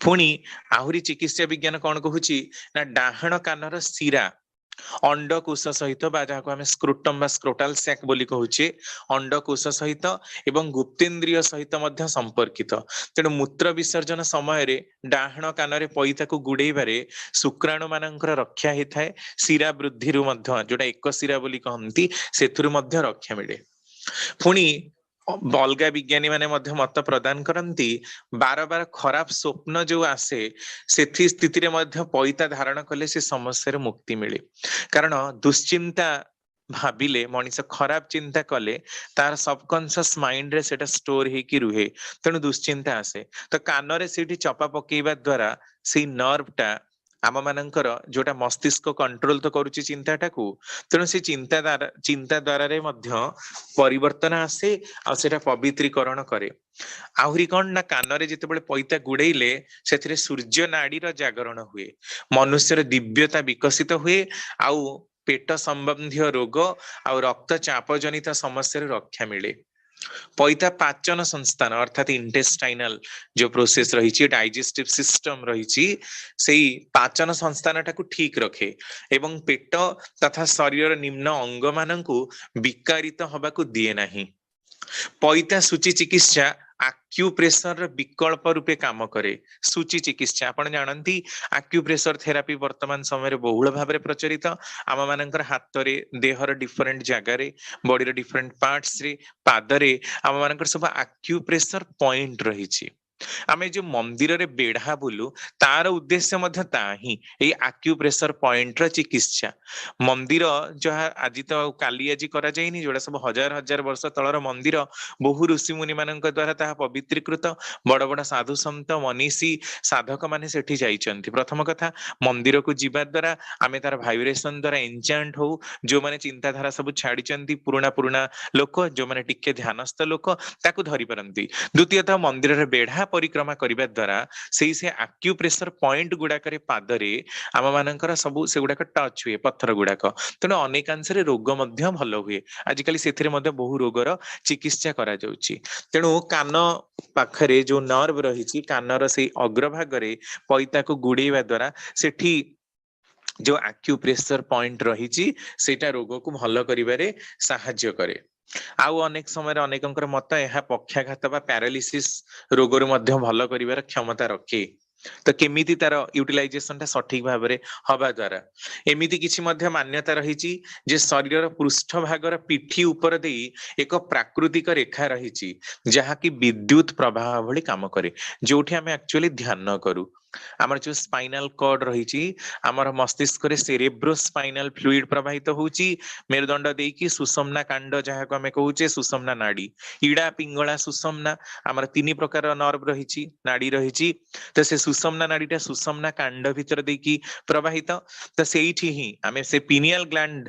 Speaker 1: पुणी आहुरी चिकित्सा विज्ञान कौन कहूची ना डाहण कानर शिरा अंडकोश सहित बा जहाँ आम स्क्रोटम बा स्क्रोटाल सैक बोली कहूचे अंडकोश सहित एवं गुप्तेन्द्रिय सहित मध्य संपर्कित तेणु मूत्र विसर्जन समय रे डाहण कान पैता को गुड़ेबारे शुक्राणु मानकर रक्षा होता है शिरा वृद्धि जोटा एक शिरा बोली कहती से रक्षा मिले पुणी अलगा विज्ञानी माने मध्य मत प्रदान करती बार बार खराब स्वप्न जो आसे से स्थिति रे मध्य पैता धारण कले से समस्या मुक्ति मिले कारण दुश्चिंता भाविले मनीष खराब चिंता कले तार सबकॉन्शियस माइंड रे सेटा स्टोर हेकी रुहे तेणु दुश्चिंता आसे तो कान रे सेठी चपा पकेइबा द्वारा से नर्व टा आम मानकर जोटा मस्तिष्क कंट्रोल तो करुची चिंताटा को तेणु से चिंता द्वारा रे मध्य परिवर्तन आसे आ सेटा पवित्रीकरण करे आहुरी कौन ना कान रे जितेबाला पैता गुड़ेले से सूर्य नाड़ी जागरण हुए मनुष्यर दिव्यता विकसित हुए आउ पेट संबंधी रोग आ रक्तचाप जनित समस्या रक्षा मिले पैता पाचन संस्थान अर्थात इंटेस्टाइनल जो प्रोसेस रही डाइजेस्टिव सिस्टम रही से पाचन संस्थान टाकू ठीक रखे एवं पेट तथा शरीर निम्न अंग मानकू विकारित हबाकू दिए नहीं पैता सूची चिकित्सा आक्यूप्रेशर विकल्प रूपे काम करे सूची चिकित्सा आपण जानती आक्यूप्रेशर थेरापी वर्तमान समय रे बहुल भाव में प्रचलित आम मानकर हाथ रे देहर डिफरेंट जगार बॉडी डिफरेंट पार्ट्स रे पादरे आम मानकर सब आक्यूप्रेशर पॉइंट रही आमे जो मंदिर रे बेढ़ा बोलू तार उद्देश्य मध्य ता ही एई आक्यूप्रेशर पॉइंट र चिकित्सा मंदिर जहा आज तो काली आज करा जाइनी जोड़ा सब हजार हजार वर्ष तलर मंदिर बहु ऋषि मुनि मानक द्वारा ताहा पवित्रीकृत बड़ बड़ साधु संत मनीषी साधक माने सेठी जाइचंती प्रथम कथा मंदिर को जीवा द्वारा आमे तार वाइब्रेशन द्वारा एनचेंट हो जो माने चिंताधारा सब छाड़ीचंती पुराना पुराना लोक जो माने टिके ध्यानस्थ लोक ताकू धरि परंती द्वितीयतः मंदिर रे बेढ़ा परिक्रमा करिबा द्वारा से आक्यूप्रेशर पॉइंट गुड़ाक पादरे आम मानकर सब से गुड़ाक टच हुए पत्थर गुड़ाक तेणु अनेकांश रोग मध्य भल हुए आजिकली से बहु रोगर चिकित्सा करा जाउची तेणु कान पाखरे जो नर्व रही कानर से अग्रभाग पैता को गुड़ेवा द्वारा सेठी जो आक्यूप्रेशर पॉइंट रही सेटा रोग को भल करिबारे साहाय्य करे आउ अनेक समय अनेकंकर मत यह पक्षाघात बा पैरालिसिस रोग भल करिबार क्षमता रखे तो केमिति तार यूटिलाइजेशन टा सठिक भाव में हवा द्वारा एमिति किछि मध्य मान्यता रही जे शरीर पृष्ठ भागर पिठी ऊपर दे एक प्राकृतिक रेखा रही जहा कि विद्युत प्रवाह भली काम करे जोठी आमे एक्चुअली ध्यान करू आमर जो स्पाइनल कॉर्ड रही आमर मस्तिष्क रे सेरेब्रो स्पाइनल फ्लूइड प्रवाहित होउची मेरुदंड देकी सुषुम्ना कांड जहा को आमे कहूचे सुषुम्ना नाड़ी इड़ा पिंगला सुषुम्ना आमर तीन प्रकार नर्व रही नाड़ी रही तो से सुषुम्ना नाड़ीटा सुषुम्ना कांड भितर देकी प्रवाहित तो सेठी ही आमे से पिनियल ग्लैंड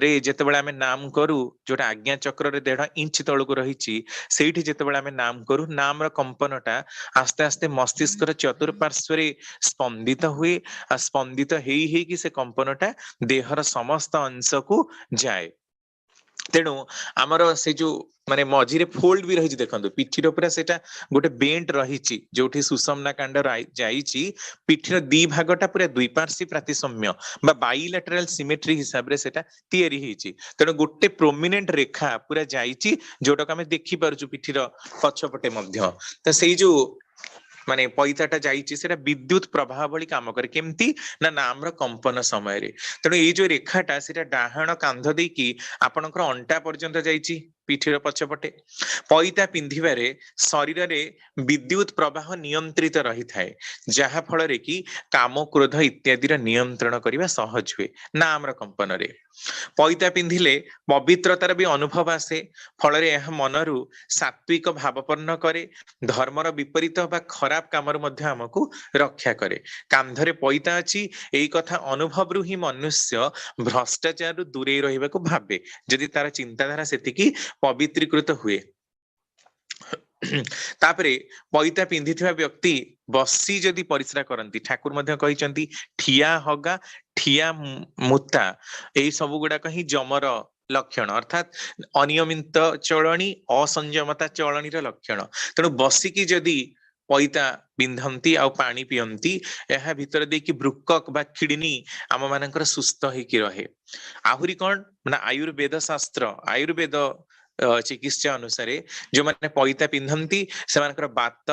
Speaker 1: रे जेतेबेले आमे नाम करू जोटा आज्ञा चक्र रे 1.5 इंच तळको रहिची सेठी जेतेबेले आमे नाम करू नाम र कंपनटा आस्ते आस्ते मस्तिष्क र चतुर्पार्श्व रे स्पंदित हुए आ स्पंदित हेई कि से कंपनटा देहर समस्त अंश को जाए तेणु आमर से जो माने मझिरे फोल्ड भी रही देखो पिठीर पूरा सेटा गोटे बेंट रही जो सुषुम्ना कांड जाइची पिठीर दी भागटा पूरा द्विपार्श्वी प्रातिसम्य बा बाइलेटरल सिमेट्री हिसाब रे सेटा तैयारी हेची तेणु गोटे प्रोमिनेंट रेखा पूरा जाइची जोटा आमे देखि पारुछु पिठीर पछपटे मध्य तो सेई जो माने पैताटा जाइची सेटा विद्युत प्रवाह भली काम करे केमती ना नाम रो कंपन समय रे तेणु ये जो रेखाटा सेटा डाहाण कांध देकी आपनकर अंटा पर्यंत जाइची पिठीर पछपटे पैता पिंधिबारे शरीर रे विद्युत प्रवाह नियंत्रित रही थाए जहा फल रे कि काम क्रोध इत्यादि रा नियंत्रण करिबा सहज हुए नाम रो कंपन रे पैता पिंधिले पवित्रतार भी अनुभव आसे फल रे यह मनरु सात्विक भावपन्न करे धर्मर विपरीत बा खराब कामर मध्य हमको रक्षा करे कांधरे पैता अछि एई कथा अनुभव रु ही मनुष्य भ्रष्टाचार रु दूरे रहिबा को भाबे जदि तार चिंताधारा सेतिकी पवित्रीकृत हुए तापरे पैता पिंधिथिबा व्यक्ति बसी जदि परिश्रा करंती ठाकुर मध्य कहिचंती ठिया हगा ठिया मुता एई सब गुडा कहि जमर लक्षण अर्थात अनियमित चलनी असंयमता चलनी लक्षण तेणु बसिकी जदि पैता पिंधंती आ पानी पियंती यह भितर देखि ब्रुकक बा किडनी आम मानकर सुस्थ होइकी रहे आहुरी कौन ना आयुर्वेद शास्त्र आयुर्वेद चिकित्सा अनुसार जो माने पैता पिंधंती से बात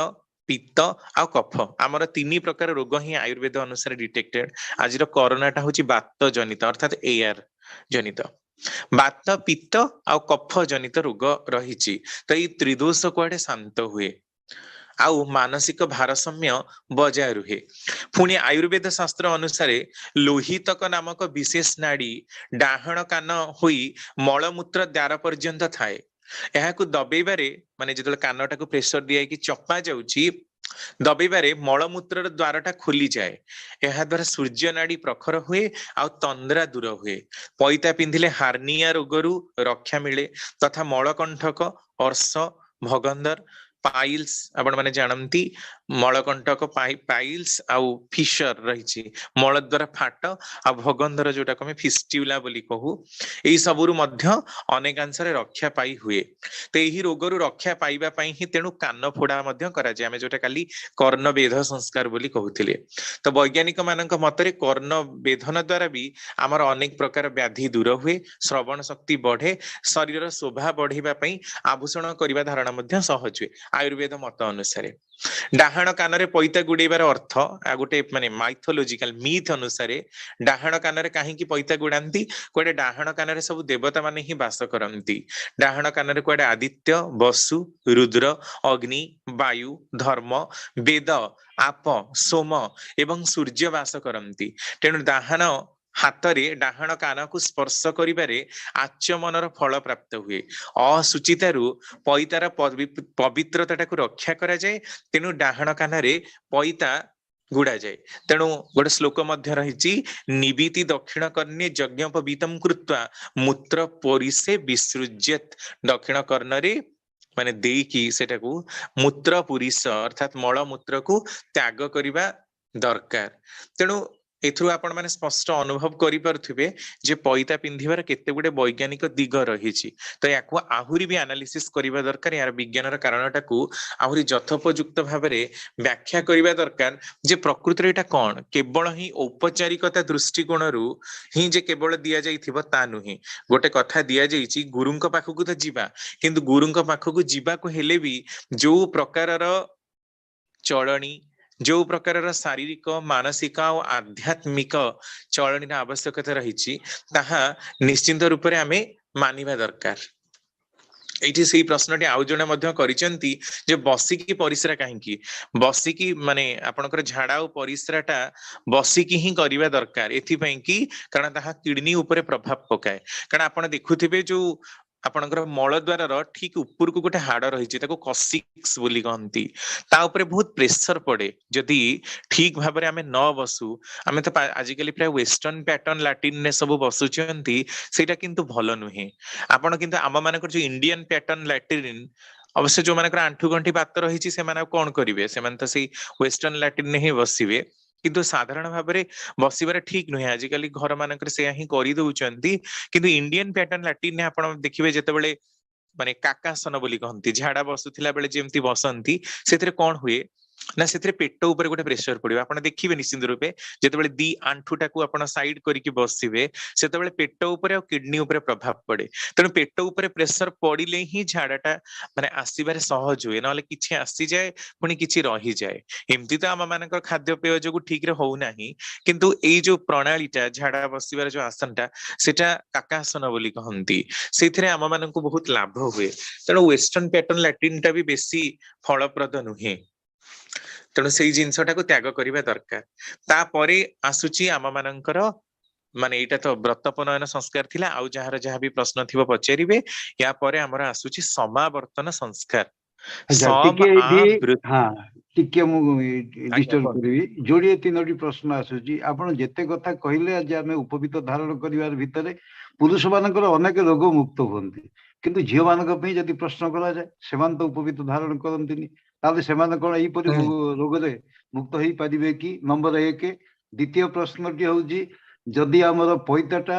Speaker 1: पित्त आ कफ आमर 3 प्रकार रोग ही आयुर्वेद अनुसार डिटेक्टेड आज कोरोनाटा हूँ बात जनित अर्थात एयर जनित बात पित्त आ कफ जनित रोग रही तो ये त्रिदोष कुआडे शांत हुए आउ मानसिक भारसाम्य बजाय रुहे पुणी आयुर्वेद शास्त्र अनुसार लोहितक नामक विशेष नाड़ी डाहण कान होई मलमूत्र द्वार पर्यंत थाए यहाकू दबेबारे माने जेतले कानटा को प्रेशर दिया कि चपा जाउची दबेबारे मलमूत्र द्वारटा खोली जाए यह द्वारा सूर्य नाड़ी प्रखर हुए आ तंद्रा दूर हुए पैता पिंधिले हार्निया रोगरू रक्षा मिले तथा मलकंठक अर्श भगंदर पाइल्स आपण माने जानती मलकंटक पाइल्स आउ फिशर रही मल द्वारा फाट आ भगंधर जोटा को फिस्ट्यूला बोली कहू एई सबुरु मध्य अनेकांश रक्षा पाई हुए तो यही रोगरू रक्षा पाइबा पई ही तेणु कान फोड़ा मध्य करा जाय आमे जोटा काली कर्ण वेध संस्कार बोली कहूथिले तो वैज्ञानिक मानक मतरे कर्ण वेधन द्वारा भी आमर अनेक प्रकार व्याधि दूर हुए श्रवण शक्ति बढ़े शरीर शोभा बढ़िबा पई आभूषण करिबा धारणा मध्य सहज हुए आयुर्वेद मत अनुसार डाहाण ଡାହାଣ କାନରେ ପଇତା ଗୁଡେଇବାର ଅର୍ଥ ଗୋଟେ ମାନେ ମାଇଥୋଲୋଜିକାଲ ମିଥ୍ ଅନୁସାରେ ଡାହାଣ କାନରେ କାହିଁକି ପଇତା ଗୁଡାନ୍ତି? କୁଆଡେ ଡାହାଣ କାନରେ ସବୁ ଦେବତା ମାନେ ହିଁ ବାସ କରନ୍ତି। ଡାହାଣ କାନରେ କୁଆଡେ ଆଦିତ୍ୟ, ବସୁ, ରୁଦ୍ର, ଅଗ୍ନି, ବାୟୁ, ଧର୍ମ, ବେଦ, ଆପ, ସୋମ ଏବଂ ସୂର୍ଯ୍ୟ ବାସ କରନ୍ତି। ତେଣୁ ଡାହାଣ ହାତରେ ଡାହାଣ କାନକୁ ସ୍ପର୍ଶ କରିବାରେ ଆଚମନର ଫଳ ପ୍ରାପ୍ତ ହୁଏ। ଅସୁଚିତାରୁ ପଇତାର ପବିତ୍ରତାଟାକୁ ରକ୍ଷା କରାଯାଏ। ତେଣୁ ଡାହାଣ କାନରେ ପଇତା ଗୁଡାଯାଏ। ତେଣୁ ଗୋଟେ ଶ୍ଲୋକ ମଧ୍ୟ ରହିଛି, ନିବିତି ଦକ୍ଷିଣ କର୍ଣ୍ଣେ ଯଜ୍ଞୋପବୀତଂ କୃତ୍ବା ମୂତ୍ର ପରିସେ ବିସୃଜ୍ୟତ। ଦକ୍ଷିଣ କର୍ଣ୍ଣରେ ମାନେ ଦେଇକି ସେଟାକୁ ମୂତ୍ର ପୁରିସ ଅର୍ଥାତ ମଳ ମୂତ୍ରକୁ ତ୍ୟାଗ କରିବା ଦରକାର। ତେଣୁ ଏଥିରୁ ଆପଣ ମାନେ ସ୍ପଷ୍ଟ ଅନୁଭବ କରିପାରୁଥିବେ ଯେ ପଇତା ପିନ୍ଧିବାର କେତେ ଗୁଡେ ବୈଜ୍ଞାନିକ ଦିଗ ରହିଛି। ତ ୟାକୁ ଆହୁରି ବି ଆନାଲିସିସ୍ କରିବା ଦରକାର। ଏହାର ବିଜ୍ଞାନର କାରଣଟାକୁ ଆହୁରି ଯଥୋପଯୁକ୍ତ ଭାବରେ ବ୍ୟାଖ୍ୟା କରିବା ଦରକାର ଯେ ପ୍ରକୃତରେ ଏଇଟା କଣ। କେବଳ ହିଁ ଔପଚାରିକତା ଦୃଷ୍ଟିକୋଣରୁ ହିଁ ଯେ କେବଳ ଦିଆଯାଇଥିବ ତା ନୁହେଁ। ଗୋଟେ କଥା ଦିଆଯାଇଛି ଗୁରୁଙ୍କ ପାଖକୁ ତ ଯିବା, କିନ୍ତୁ ଗୁରୁଙ୍କ ପାଖକୁ ଯିବାକୁ ହେଲେ ବି ଯୋଉ ପ୍ରକାରର ଚଳଣି, ଯୋଉ ପ୍ରକାରର ଶାରୀରିକ, ମାନସିକ ଆଉ ଆଧ୍ୟାତ୍ମିକ ଚଳଣିର ଆବଶ୍ୟକତା ରହିଛି ତାହା ନିଶ୍ଚିନ୍ତ ରୂପରେ ଆମେ ମାନିବା ଦରକାର। ଏଇଠି ସେଇ ପ୍ରଶ୍ନଟି ଆଉ ଜଣେ ମଧ୍ୟ କରିଛନ୍ତି ଯେ ବସିକି ପରିସ୍ରା କାହିଁକି? ବସିକି ମାନେ ଆପଣଙ୍କର ଝାଡା ଆଉ ପରିସ୍ରାଟା ବସିକି ହିଁ କରିବା ଦରକାର। ଏଥିପାଇଁ କି କାରଣ ତାହା କିଡନୀ ଉପରେ ପ୍ରଭାବ ପକାଏ। କାରଣ ଆପଣ ଦେଖୁଥିବେ ଯୋଉ ଆପଣଙ୍କର ମଳ ଦ୍ୱାରର ଠିକ ଉପରକୁ ଗୋଟେ ହାଡ ରହିଛି, ତାକୁ କସିକ୍ସ ବୋଲି କହନ୍ତି। ତା ଉପରେ ବହୁତ ପ୍ରେସର ପଡେ। ଯଦି ଠିକ ଭାବରେ ଆମେ ନ ବସୁ, ଆମେ ତ ଆଜିକାଲି ପ୍ରାୟ ୱେଷ୍ଟର୍ଣ୍ଣ ପ୍ୟାଟର୍ନ ଲାଟିନରେ ସବୁ ବସୁଛନ୍ତି, ସେଇଟା କିନ୍ତୁ ଭଲ ନୁହେଁ। ଆପଣ କିନ୍ତୁ ଆମ ମାନଙ୍କର ଯୋଉ ଇଣ୍ଡିଆନ ପ୍ୟାଟର୍ନ ଲାଟ୍ରିନ୍, ଅବଶ୍ୟ ଯୋଉମାନଙ୍କର ଆଣ୍ଠୁ ଗଣ୍ଠି ବାତ ରହିଛି ସେମାନେ ଆଉ କଣ କରିବେ, ସେମାନେ ତ ସେଇ ୱେଷ୍ଟର୍ଣ୍ଣ ଲାଟ୍ରିନରେ ହିଁ ବସିବେ। କିନ୍ତୁ ସାଧାରଣ ଭାବରେ ବସିବାରେ ଠିକ ନୁହେଁ। ଆଜିକାଲି ଘର ମାନଙ୍କରେ ସେୟା ହିଁ କରିଦଉଛନ୍ତି। କିନ୍ତୁ ଇଣ୍ଡିଆନ ପ୍ୟାଟର୍ନ ଲାଟ୍ରିନରେ ଆପଣ ଦେଖିବେ ଯେତେବେଳେ ମାନେ କାକାସନ ବୋଲି କହନ୍ତି, ଝାଡା ବସୁଥିଲା ବେଳେ ଯେମିତି ବସନ୍ତି, ସେଥିରେ କଣ ହୁଏ ନା ସେଥିରେ ପେଟ ଉପରେ ଗୋଟେ ପ୍ରେସର ପଡିବ। ଆପଣ ଦେଖିବେ ନିଶ୍ଚିନ୍ତ ରୂପେ ଯେତେବେଳେ ଦି ଆଣ୍ଠୁଟାକୁ ଆପଣ ସାଇଡ କରିକି ବସିବେ, ସେତେବେଳେ ପେଟ ଉପରେ ଆଉ କିଡନୀ ଉପରେ ପ୍ରଭାବ ପଡେ। ତେଣୁ ପେଟ ଉପରେ ପ୍ରେସର ପଡିଲେ ହିଁ ଝାଡାଟା ମାନେ ଆସିବାରେ ସହଜ ହୁଏ, ନହେଲେ କିଛି ଆସିଯାଏ ପୁଣି କିଛି ରହିଯାଏ। ଏମିତି ତ ଆମ ମାନଙ୍କର ଖାଦ୍ୟପେୟ ଯୋଗୁ ଠିକରେ ହଉନାହିଁ, କିନ୍ତୁ ଏଇ ଯୋଉ ପ୍ରଣାଳୀଟା ଝାଡା ବସିବାର ଯୋଉ ଆସନଟା, ସେଟା କାକାସନ ବୋଲି କହନ୍ତି। ସେଇଥିରେ ଆମ ମାନଙ୍କୁ ବହୁତ ଲାଭ ହୁଏ। ତେଣୁ ୱେଷ୍ଟର୍ଣ୍ଣ ପ୍ୟାଟର୍ନ ଲାଟ୍ରିନ୍ ଟା ବି ବେଶୀ ଫଳପ୍ରଦ ନୁହେଁ। ତେଣୁ ସେଇ ଜିନିଷଟାକୁ ତ୍ୟାଗ କରିବା ଦରକାର। ତାପରେ ଆସୁଛି ଆମ ମାନଙ୍କର ମାନେ ଏଇଟା ତ ବ୍ରତପନୟନ ସଂସ୍କାର ଥିଲା। ଆଉ ଯାହାର ଯାହା ବି ପ୍ରଶ୍ନ ଥିବ ପଚାରିବେ। ୟା ପରେ ଆମର ଆସୁଛି ସମାବର୍ତ୍ତନ ସଂସ୍କାର।
Speaker 2: ଆଚ୍ଛା,
Speaker 1: ସମ
Speaker 2: ଟିକେ
Speaker 1: ଆ
Speaker 2: ଏଇଠି
Speaker 1: ବୃ-
Speaker 2: ହଁ ଟିକେ ମୁଁ
Speaker 1: ଆଜ୍ଞା
Speaker 2: ଡିଷ୍ଟର୍ବ
Speaker 1: କୁହନ୍ତୁ।
Speaker 2: କରିବି। ଯୋଡ଼ିଏ ତିନୋଟି ପ୍ରଶ୍ନ ଆସୁଛି। ଆପଣ ଯେତେ କଥା କହିଲେ ଆଜି ଆମେ ଉପବିତ ଧାରଣ କରିବାର ଭିତରେ ପୁରୁଷ ମାନଙ୍କର ଅନେକ ରୋଗ ମୁକ୍ତ ହୁଅନ୍ତି, କିନ୍ତୁ ଝିଅ ମାନଙ୍କ ପାଇଁ ଯଦି ପ୍ରଶ୍ନ କରାଯାଏ ସେମାନେ ତ ଉପବିତ ଧାରଣ କରନ୍ତିନି, ତାହେଲେ ସେମାନେ କଣ ଏଇପରି
Speaker 1: ହୁଁ
Speaker 2: ରୋଗରେ ମୁକ୍ତ ହେଇପାରିବେ କି? ନମ୍ବର 1। ଦ୍ୱିତୀୟ ପ୍ରଶ୍ନଟି ହଉଛି, ଯଦି ଆମର ପଇତାଟା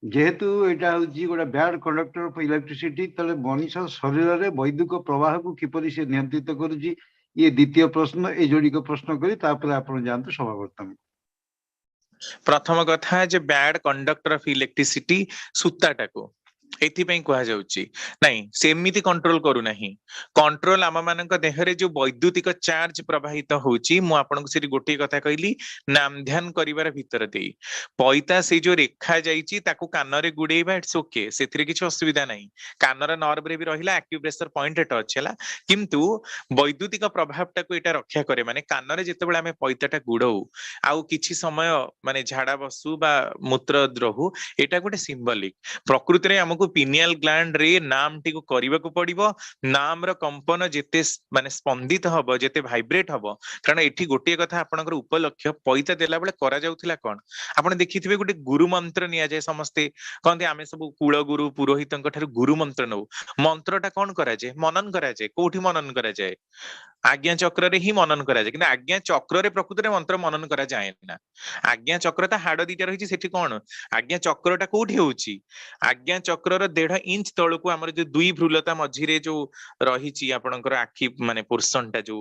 Speaker 2: ଯେହେତୁ ଏଇଟା ହଉଛି ଗୋଟେ ବ୍ୟାଡ୍ କଣ୍ଡକ୍ଟର ଅଫ୍ ଇଲେକ୍ଟ୍ରିସିଟି, ତାହେଲେ ମଣିଷ ଶରୀରରେ ବୈଦ୍ୟୁକ ପ୍ରବାହକୁ କିପରି ସେ ନିୟନ୍ତ୍ରିତ କରୁଛି? ଇଏ ଦ୍ୱିତୀୟ ପ୍ରଶ୍ନ। ଏଇ ଯୋଡ଼ିକ ପ୍ରଶ୍ନ କରି ତାପରେ ଆପଣ ଯାଆନ୍ତୁ ସମାବର୍ତ୍ତନ।
Speaker 1: ପ୍ରଥମ କଥା ଯେ ବ୍ୟାଡ କଣ୍ଡକ୍ଟର ଅଫ ଇଲେକ୍ଟ୍ରିସିଟି ସୂତାଟାକୁ ଏଥିପାଇଁ କୁହାଯାଉଛି। ନାଇଁ, ସେମିତି କଣ୍ଟ୍ରୋଲ କରୁନାହିଁ। କଣ୍ଟ୍ରୋଲ ଆମ ମାନଙ୍କ ଦେହରେ ଯୋଉ ବୈଦ୍ୟୁତିକ ଚାର୍ଜ ପ୍ରବାହିତ ହଉଛି, ମୁଁ ଆପଣଙ୍କୁ ସେଠି ଗୋଟିଏ କଥା କହିଲି, ନାମ ଧ୍ୟାନ କରିବାର ଭିତର ଦେଇ ପଇତା ସେଇ ଯୋଉ ରେଖା ଯାଇଛି ତାକୁ କାନରେ ଗୁଡେଇବା, ଇଟ୍ସ ଓକେ, ସେଥିରେ କିଛି ଅସୁବିଧା ନାହିଁ। କାନର ନର୍ଭରେ ବି ରହିଲା, ଆକ୍ୟୁପ୍ରେସର ପଏଣ୍ଟ ଟଚ୍ ହେଲା। କିନ୍ତୁ ବୈଦ୍ୟୁତିକ ପ୍ରଭାବଟାକୁ ଏଇଟା ରକ୍ଷା କରେ। ମାନେ କାନରେ ଯେତେବେଳେ ଆମେ ପଇତାଟା ଗୁଡଉ ଆଉ କିଛି ସମୟ ମାନେ ଝାଡା ବସୁ ବା ମୂତ୍ର ରହୁ, ଏଇଟା ଗୋଟେ ସିମ୍ବଲିକ। ପ୍ରକୃତିରେ ଆମକୁ ପିନିଆଲ ଗ୍ଲାଣ୍ଡ ରେ ନାମଟିକୁ କରିବାକୁ ପଡିବ। ନାମର କମ୍ପନ ଯେତେ ମାନେ ସ୍ପନ୍ଦିତ ହବ, ଯେତେ ଭାଇବ୍ରେଟ ହବ, କାରଣ ଏଠି ଗୋଟିଏ କଥା ଆପଣଙ୍କର ଉପଲକ୍ଷ୍ୟ, ପଇତା ଦେଲା ବେଳେ କରାଯାଉଥିଲା କଣ, ଆପଣ ଦେଖିଥିବେ ଗୋଟେ ଗୁରୁ ମନ୍ତ୍ର ନିଆଯାଏ। ସମସ୍ତେ କହନ୍ତି ଆମେ ସବୁ କୁଳ ଗୁରୁ ପୁରୋହିତଙ୍କ ଠାରୁ ଗୁରୁ ମନ୍ତ୍ର ନଉ। ମନ୍ତ୍ରଟା କଣ କରାଯାଏ? ମନନ କରାଯାଏ। କୋଉଠି ମନନ କରାଯାଏ? ଆଜ୍ଞା ଚକ୍ରରେ ହିଁ ମନନ କରାଯାଏ। କିନ୍ତୁ ଆଜ୍ଞା ଚକ୍ରରେ ପ୍ରକୃତରେ ମନ୍ତ୍ର ମନନ କରାଯାଏ ନା। ଆଜ୍ଞା ଚକ୍ର ତା ହାଡ ଦିଟା ରହିଛି, ସେଠି କଣ ଆଜ୍ଞା ଚକ୍ରଟା କୋଉଠି ହଉଛି? ଆଜ୍ଞା ଚକ୍ର ଚକ୍ରର 1.5 इंच तळକୁ ଆମର जो दुई भ्रुलता मझिरे जो रहिछि आपणकर आखि माने पोर्शन टा जो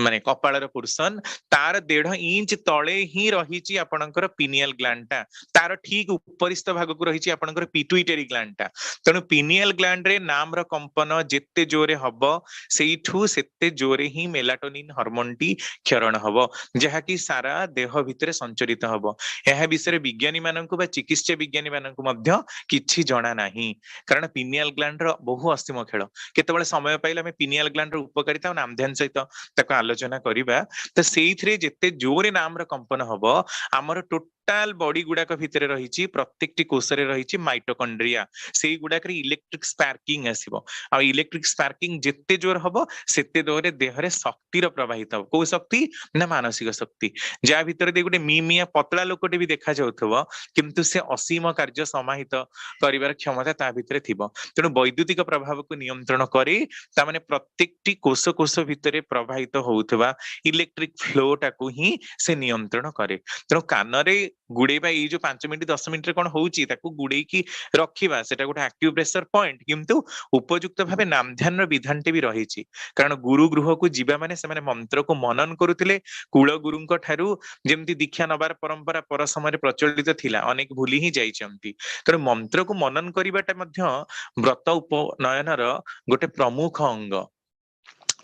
Speaker 1: माने कपाळर पोर्शन तार 1.5 इंच तळे ही रहिछि आपणकर पिनियल ग्लैंड टा तार ठीक उपरिस्थ भाग को रहिछि आपणकर पिट्यूटरी ग्लैंड टा तेणु पिनियल ग्लैंड रे नाम र कंपन जेते जोरे हबो सेइठू सेते जोरे ही मेलाटोनिन हार्मोन टी क्षरण हबो जहा कि सारा देह भितरे संचरित हबो एहा विषय विज्ञानी माननकु बा चिकित्सा विज्ञानी माननकु मध्य किछि जणा नाही कारण पिनियल ग्लैंड रो बहु असीम खेल केतेबेले समय पाइले हमें पिनियल ग्लैंड रो उपकारिता और नामध्यान सहित ताको आलोचना करिबा त सेइथरे जेते जोरे नाम रो कंपन हबो हमर टोटाल बॉडी गुडाक भितरे रहिछि प्रत्येकटी कोषरे रहिछि माइटोकॉन्ड्रिया सेई गुडाक रे इलेक्ट्रिक स्पार्किंग आसीबो आ इलेक्ट्रिक स्पार्किंग जेते जोर हबो सेते दोरे देहरे शक्ति रो प्रवाहित हबो को शक्ति ना मानसिक शक्ति जा भितरे दे गुटे मिमिया पतला लोकटे भी देखा जाउथबो किंतु से असीम कार्य समाहित करिवार क्षमता ता भितरे थिबो तेणु वैद्युतिक प्रभाव को नियंत्रण करे ता माने प्रत्येकटी कोष कोष भितरे प्रवाहित होउथबा इलेक्ट्रिक फ्लो टाकू ही से नियंत्रण करे तेणु कानरे गुड़ेबा ये जो 5 मिनिट 10 मिनिट रे कोन होउची ताकू गुड़े की रखिबा सेटा गोटे एक्यूप्रेशर पॉइंट किंतु उपयुक्त भाबे नामध्यान विधानटे भी रहिछि कारण गुरु गृह को जीवा माने से माने मंत्र को मनन करुथिले कुल गुरुंक ठारू जेमति दीक्षा नबार परंपरा पर समय प्रचलित थिला अनेक भूली ही जाइछंती तेणु मंत्र को मनन करिबाटा मध्य व्रत उपनयनर गोटे प्रमुख अंग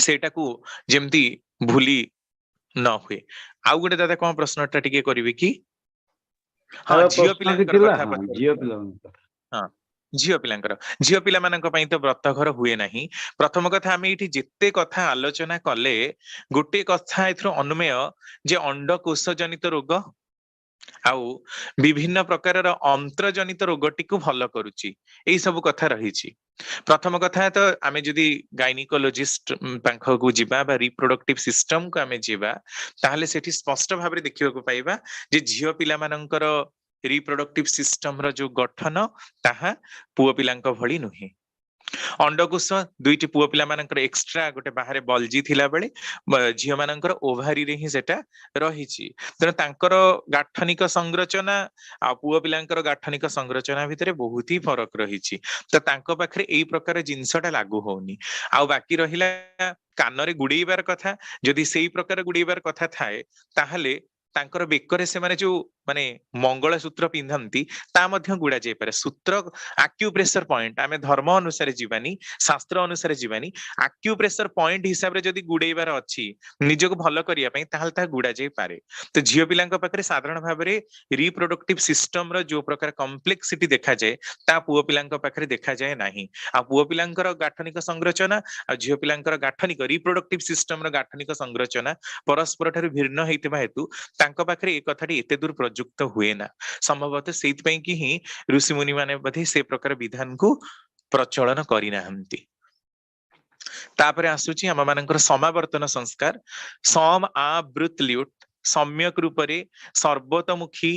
Speaker 1: सेटाकू जेमति भूली न हुए आउ गोटे दादा कोन प्रश्नटा टिके करिवे की हाँ झियो पिलांकर कथा हाँ झियो पिलांकर झियो पिला मानक पई तो व्रत घर हुए नाही प्रथम कथा आमे इठी जेते कथा आलोचना कले गोटे कथा एथरो अनुमेय जे अंडकोश जनित रोग आउ विभिन्न प्रकारर अंतर जनित रोगटी को भल करूची एई सब कथा रहिछि प्रथम कथा तो आमे जदि गायनिकोलॉजिस्ट पाखकू जिबा बा रिप्रोडक्टिव सिस्टम को आमे जिबा ताहले सेठी स्पष्ट भाबरे देखिबा को पाइबा जे झियो पिला मानकर रिप्रोडक्टिव सिस्टम रो जो गठन ताहा पुओ पिलांक भଳି नुहे अंडकोश दुईटी पुओ पिला मानकर एक्स्ट्रा गोटे बाहरे बलजी थिला बेले झियो मानकर ओभारी रे ही सेटा रहिछि तेणु तांकर गाठनिक संरचना आ पुओ पिलांकर गाठनिक संरचना भितरे बहुत ही फरक रहिछि त तांको पाखरे एई प्रकार जिंसटा लागू होउनी आ बाकी रहिला कानरे गुडीबार कथा जदि सेई प्रकार गुडीबार कथा थाए ताहले तांकर बेकरे से माने जो माने मंगल सूत्र पिंधंती ता मध्य गुडा जाय पारे सूत्र एक्यूप्रेशर पॉइंट आमे धर्म अनुसार जीवानी शास्त्र अनुसार जीवानी एक्यूप्रेशर पॉइंट हिसाब रे जदि गुडैबार अछि निज को भलो करिया पई ताहल ता गुडा जाय पारे तो झियो पिलांक पाखरे साधारण भाबरे रिप्रोडक्टिव सिस्टम रो जो प्रकार कॉम्प्लेक्सिटी देखा जाय ता पुओ पिलांक पाखरे देखा जाय नाही आ पुओ पिलांकर गाठनिक संरचना आ झियो पिलांकर गाठनिक रिप्रोडक्टिव सिस्टम रो गाठनिक संरचना परस्पर ठाରୁ भिन्न हेतिबा हेतु तांक पाखरे ए कथाटी एते दूर प्रयुक्त हुए ना संभवतः सेइत पई कि ही ऋषि मुनि माने बधे से प्रकार विधान को प्रचलन करि नाहंती तापरे आसुची हम मानकर समावर्तन संस्कार सम आ ब्रुत ल्यूट सम्यक रूप रे सर्वतोमुखी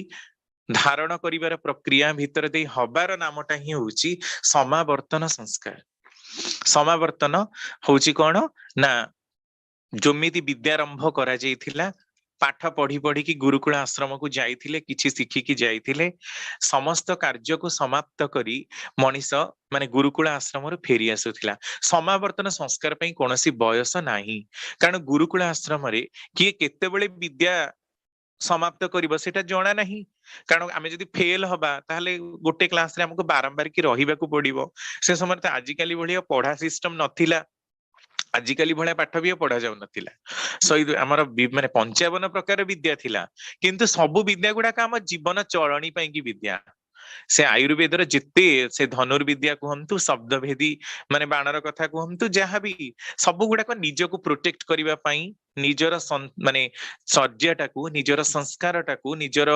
Speaker 1: धारण करिवार प्रक्रिया भीतर दे हबार नामटा ही होची समावर्तन संस्कार समावर्तन होची कोन ना जमिति विद्यारंभ करा जाइथिला पाठ पढ़ी पढ़ी की गुरुकुल आश्रम को जाइथिले किछि शिखिकी जाइथिले समस्त कार्य को समाप्त करी मनीष माने गुरुकुल आश्रम फेरी आसुथिला समावर्तन संस्कार पई कोनोसी बयस नाही कारण गुरुकुल आश्रम रे किए केतेबेले विद्या समाप्त करिबो सेटा जणा नाही कारण आमे जदि फेल हबा ताहले गोटे क्लास रे हमको बारंबार की रहिबा को पड़िबो से समय त आजिकाली भलिया पढ़ा सिस्टम नथिला आजिकाली भलिया पाठ भी पढ़ा जाउ नथिला सही हमर माने 55 प्रकार विद्या थिला किंतु सबु विद्या गुडा का हम जीवन चलणी पई की विद्या से आयुर्वेदर जिते से धनुर्विद्या कहंतु शब्द भेदी माने बाणर कथा कहंतु जहाँ भी सब गुड़ाक निज को प्रोटेक्ट करबा पई निजर माने चर्याटाकू निजर संस्कारटाकू निजर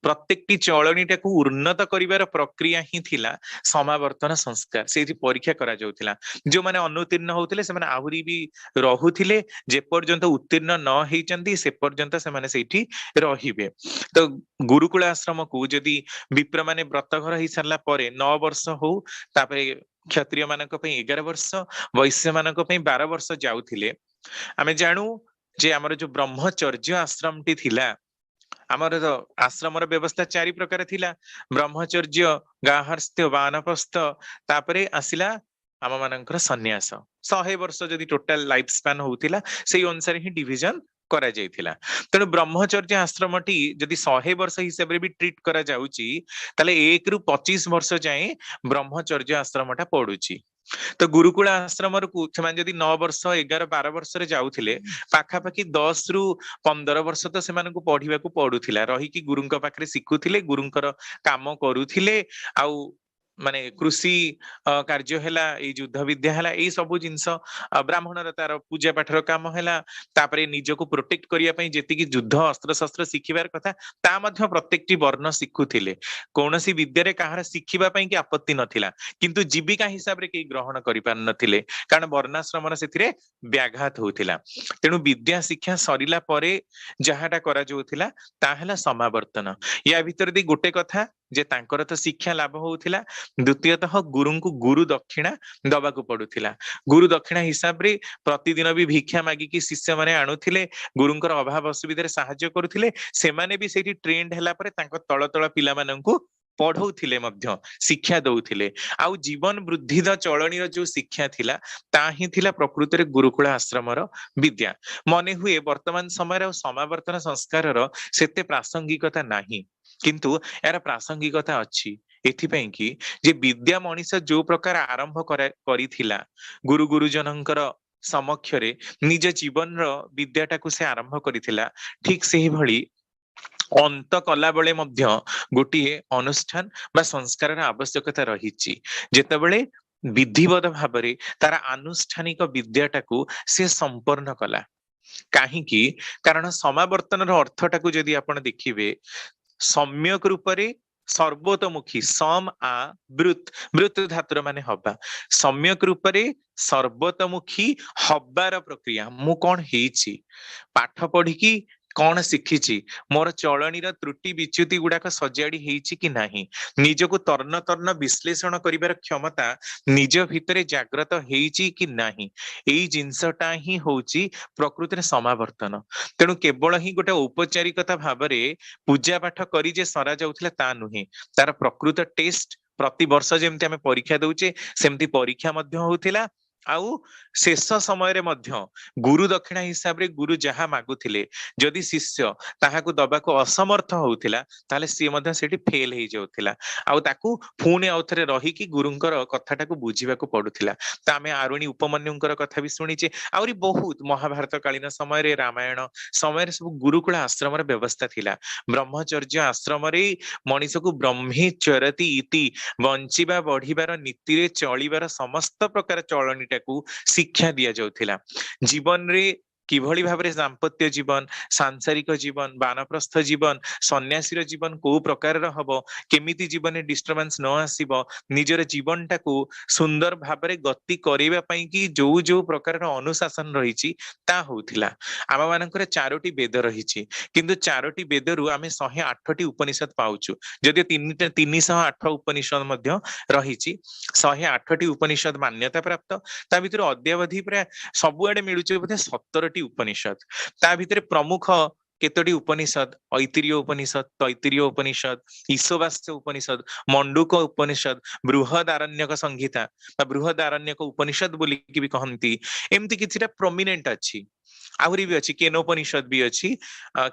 Speaker 1: प्रत्येकटी चलनीटाकू उन्नत करिवार प्रक्रिया ही थिला समावर्तन संस्कार से परीक्षा करा जाउथिला जो माने अनुत्तीर्ण होउथिले से माने आहुरी भी रहुथिले जे पर्यंत उत्तीर्ण न हेचंती से पर्यंत से माने सेठी रहिबे तो गुरुकुल आश्रम को जदि विप्र माने व्रत घर ही सारला परे 9 वर्ष हो तापरे क्षत्रिय मानक पई 11 वर्ष वैश्य मानक पई 12 वर्ष जाउथिले आमे जानू जे हमर जो ब्रह्मचर्य आश्रम टी थिला ଆମର ତ ଆଶ୍ରମର ବ୍ୟବସ୍ଥା 4 ପ୍ରକାର ଥିଲା। ବ୍ରହ୍ମଚର୍ଯ୍ୟ, ଗାର୍ହସ୍ଥ୍ୟ, ବାନପ୍ରସ୍ଥ, ତାପରେ ଆସିଲା ଆମ ମାନଙ୍କର ସନ୍ନ୍ୟାସ। 100 ବର୍ଷ ଯଦି ଟୋଟାଲ ଲାଇଫ ସ୍ପାନ ହଉଥିଲା ସେଇ ଅନୁସାରେ ହିଁ ଡିଭିଜନ କରାଯାଇଥିଲା। ତେଣୁ ବ୍ରହ୍ମଚର୍ଯ୍ୟ ଆଶ୍ରମଟି ଯଦି 100 ବର୍ଷ ହିସାବରେ ବି ଟ୍ରିଟ କରାଯାଉଛି, ତାହେଲେ 1 ରୁ 25 ବର୍ଷ ଯାଏଁ ବ୍ରହ୍ମଚର୍ଯ୍ୟ ଆଶ୍ରମଟା ପଡୁଛି। ତ ଗୁରୁକୁଳ ଆଶ୍ରମକୁ ସେମାନେ ଯଦି 9 ବର୍ଷ 11 12 ବର୍ଷରେ ଯାଉଥିଲେ, ପାଖାପାଖି 10 ରୁ 15 ବର୍ଷ ତ ସେମାନଙ୍କୁ ପଢିବାକୁ ପଡୁଥିଲା, ରହିକି ଗୁରୁଙ୍କ ପାଖରେ ଶିଖୁଥିଲେ, ଗୁରୁଙ୍କର କାମ କରୁଥିଲେ। ଆଉ ମାନେ କୃଷି କାର୍ଯ୍ୟ ହେଲା, ଏଇ ଯୁଦ୍ଧ ବିଦ୍ୟା ହେଲା, ଏଇ ସବୁ ଜିନିଷ, ବ୍ରାହ୍ମଣର ତାର ପୂଜା ପାଠର କାମ ହେଲା, ତାପରେ ନିଜକୁ ପ୍ରୋଟେକ୍ଟ କରିବା ପାଇଁ ଯେତିକି ଯୁଦ୍ଧ ଅସ୍ତ୍ରଶସ୍ତ୍ର ଶିଖିବାର କଥା ତା ମଧ୍ୟ ପ୍ରତ୍ୟେକଟି ବର୍ଣ୍ଣ ଶିଖୁଥିଲେ। କୌଣସି ବିଦ୍ୟାରେ କାହାର ଶିଖିବା ପାଇଁ କି ଆପତ୍ତି ନଥିଲା, କିନ୍ତୁ ଜୀବିକା ହିସାବରେ କେହି ଗ୍ରହଣ କରିପାରୁନଥିଲେ, କାରଣ ବର୍ଣ୍ଣାଶ୍ରମର ସେଥିରେ ବ୍ୟାଘାତ ହଉଥିଲା। ତେଣୁ ବିଦ୍ୟା ଶିକ୍ଷା ସରିଲା ପରେ ଯାହାଟା କରାଯାଉଥିଲା ତାହା ହେଲା ସମାବର୍ତ୍ତନ। ୟା ଭିତରେ ଦେଇ ଗୋଟେ କଥା ଯେ ତାଙ୍କର ତ ଶିକ୍ଷା ଲାଭ ହଉଥିଲା, ଦ୍ୱିତୀୟତଃ ଗୁରୁଙ୍କୁ ଗୁରୁ ଦକ୍ଷିଣା ଦବାକୁ ପଡୁଥିଲା। ଗୁରୁ ଦକ୍ଷିଣା ହିସାବରେ ପ୍ରତିଦିନ ବି ଭିକ୍ଷା ମାଗିକି ଶିଷ୍ୟମାନେ ଆଣୁଥିଲେ, ଗୁରୁଙ୍କର ଅଭାବ ଅସୁବିଧାରେ ସାହାଯ୍ୟ କରୁଥିଲେ। ସେମାନେ ବି ସେଇଠି ଟ୍ରେଣ୍ଡ ହେଲା ପରେ ତାଙ୍କ ତଳ ତଳ ପିଲାମାନଙ୍କୁ ପଢଉଥିଲେ, ମଧ୍ୟ ଶିକ୍ଷା ଦଉଥିଲେ। ଆଉ ଜୀବନ ବୃଦ୍ଧିର ଚଳଣୀର ଯୋଉ ଶିକ୍ଷା ଥିଲା ତାହା ହିଁ ଥିଲା ପ୍ରକୃତରେ ଗୁରୁକୁଳ ଆଶ୍ରମର ବିଦ୍ୟା। ମନେ ହୁଏ ବର୍ତ୍ତମାନ ସମୟରେ ଆଉ ସମାବର୍ତ୍ତନ ସଂସ୍କାରର ସେତେ ପ୍ରାସଙ୍ଗିକତା ନାହିଁ, କିନ୍ତୁ ଏହାର ପ୍ରାସଙ୍ଗିକତା ଅଛି। ଏଥିପାଇଁ କି ଯେ ବିଦ୍ୟା ମଣିଷ ଯୋଉ ପ୍ରକାର ଆରମ୍ଭ କରିଥିଲା ଗୁରୁ ଗୁରୁଜନଙ୍କର ସମକ୍ଷରେ ନିଜ ଜୀବନର ବିଦ୍ୟାଟାକୁ ସେ ଆରମ୍ଭ କରିଥିଲା, ଠିକ ସେହିଭଳି ଅନ୍ତ କଲା ବେଳେ ମଧ୍ୟ ଗୋଟିଏ ଅନୁଷ୍ଠାନ ବା ସଂସ୍କାରର ଆବଶ୍ୟକତା ରହିଛି। ଯେତେବେଳେ ବିଧିବଦ୍ଧ ଭାବରେ ତାର ଆନୁଷ୍ଠାନିକ ବିଦ୍ୟାଟାକୁ ସେ ସମ୍ପନ୍ନ କଲା। କାହିଁକି? କାରଣ ସମାବର୍ତ୍ତନର ଅର୍ଥଟାକୁ ଯଦି ଆପଣ ଦେଖିବେ, ସମ୍ୟକ ରୂପରେ ସର୍ବତୋମୁଖୀ, ସମ ଆ ବୃତ, ବୃତ ଧାତୁର ମାନେ ହବା, ସମ୍ୟକ ରୂପରେ ସର୍ବତୋମୁଖୀ ହବାର ପ୍ରକ୍ରିୟା। ମୁଁ କଣ ହେଇଛି, ପାଠ ପଢିକି କଣ ଶିଖିଛି, ମୋର ଚଳଣୀର ତ୍ରୁଟି ବିଚ୍ୟୁତି ଗୁଡାକ ସଜାଡି ହେଇଛି କି ନାହିଁ, ନିଜକୁ ତର୍ଣ୍ଣ ତର୍ଣ୍ଣ ବିଶ୍ଳେଷଣ କରିବାର କ୍ଷମତା ନିଜ ଭିତରେ ଜାଗ୍ରତ ହେଇଛି କି ନାହିଁ, ଏଇ ଜିନିଷଟା ହିଁ ହଉଛି ପ୍ରକୃତିରେ ସମାବର୍ତ୍ତନ। ତେଣୁ କେବଳ ହିଁ ଗୋଟେ ଔପଚାରିକତା ଭାବରେ ପୂଜା ପାଠ କରି ଯେ ସରା ଯାଉଥିଲା ତା ନୁହେଁ, ତାର ପ୍ରକୃତ ଟେଷ୍ଟ ପ୍ରତିବର୍ଷ ଯେମିତି ଆମେ ପରୀକ୍ଷା ଦଉଛେ ସେମିତି ପରୀକ୍ଷା ମଧ୍ୟ ହଉଥିଲା। ଆଉ ଶେଷ ସମୟରେ ମଧ୍ୟ ଗୁରୁ ଦକ୍ଷିଣା ହିସାବରେ ଗୁରୁ ଯାହା ମାଗୁଥିଲେ, ଯଦି ଶିଷ୍ୟ ତାହାକୁ ଦବାକୁ ଅସମର୍ଥ ହଉଥିଲା ତାହେଲେ ସିଏ ମଧ୍ୟ ସେଠି ଫେଲ ହେଇଯାଉଥିଲା, ଆଉ ତାକୁ ପୁଣି ଆଉଥରେ ରହିକି ଗୁରୁଙ୍କର କଥାଟାକୁ ବୁଝିବାକୁ ପଡୁଥିଲା। ତ ଆମେ ଆରୁଣୀ ଉପମନ୍ୟୁଙ୍କର କଥା ବି ଶୁଣିଛେ, ଆହୁରି ବହୁତ ମହାଭାରତ କାଳୀନ ସମୟରେ, ରାମାୟଣ ସମୟରେ ସବୁ ଗୁରୁକୁଳ ଆଶ୍ରମର ବ୍ୟବସ୍ଥା ଥିଲା। ବ୍ରହ୍ମଚର୍ଯ୍ୟ ଆଶ୍ରମରେ ମଣିଷକୁ ବ୍ରହ୍ମେ ଚରତି ଇତି, ବଞ୍ଚିବା ବଢିବାର ନୀତିରେ ଚଳିବାର ସମସ୍ତ ପ୍ରକାର ଚଳଣିଟାକୁ ଶିକ୍ଷା ଦିଆଯାଉଥିଲା। ଜୀବନରେ କିଭଳି ଭାବରେ ଦାମ୍ପତ୍ୟ ଜୀବନ, ସାଂସାରିକ ଜୀବନ, ବାନପ୍ରସ୍ଥ ଜୀବନ, ସନ୍ନ୍ୟାସୀର ଜୀବନ କୋଉ ପ୍ରକାରର ହବ, କେମିତି ଜୀବନରେ ଡିଷ୍ଟର୍ବାନ୍ସ ନ ଆସିବ, ନିଜର ଜୀବନଟାକୁ ସୁନ୍ଦର ଭାବରେ ଗତି କରିବା ପାଇଁ କି ଯୋଉ ଯୋଉ ପ୍ରକାରର ଅନୁଶାସନ ରହିଛି ତାହା ହଉଥିଲା। ଆମ ମାନଙ୍କର 4ଟି ବେଦ ରହିଛି, କିନ୍ତୁ 4ଟି ବେଦରୁ ଆମେ 108ଟି ଉପନିଷଦ ପାଉଛୁ, ଯଦିଓ 308 ଉପନିଷଦ ମଧ୍ୟ ରହିଛି। 108ଟି ଉପନିଷଦ ମାନ୍ୟତା ପ୍ରାପ୍ତ, ତା ଭିତରୁ ଅଦ୍ୟାବଧି ପ୍ରାୟ ସବୁଆଡେ ମିଳୁଛି ବୋଧେ 17ଟି ଉପନିଷଦ। ତା ଭିତରେ ପ୍ରମୁଖ କେତୋଟି ଉପନିଷଦ, ଐତିରୀୟ ଉପନିଷଦ, ତୈତିରୀୟ ଉପନିଷଦ, ଈଶବାସ୍ୟ ଉପନିଷଦ, ମଣ୍ଡୁକ ଉପନିଷଦ, ବୃହଦ ଆରଣ୍ୟକ ସଂହିତା ବା ବୃହଦ ଆରଣ୍ୟକ ଉପନିଷଦ ବୋଲିକି ବି କହନ୍ତି। ଏମିତି କିଛିଟା ପ୍ରୋମିନେଣ୍ଟ ଅଛି, ଆହୁରି ବି ଅଛି, କେନୋପନିଷଦ ବି ଅଛି,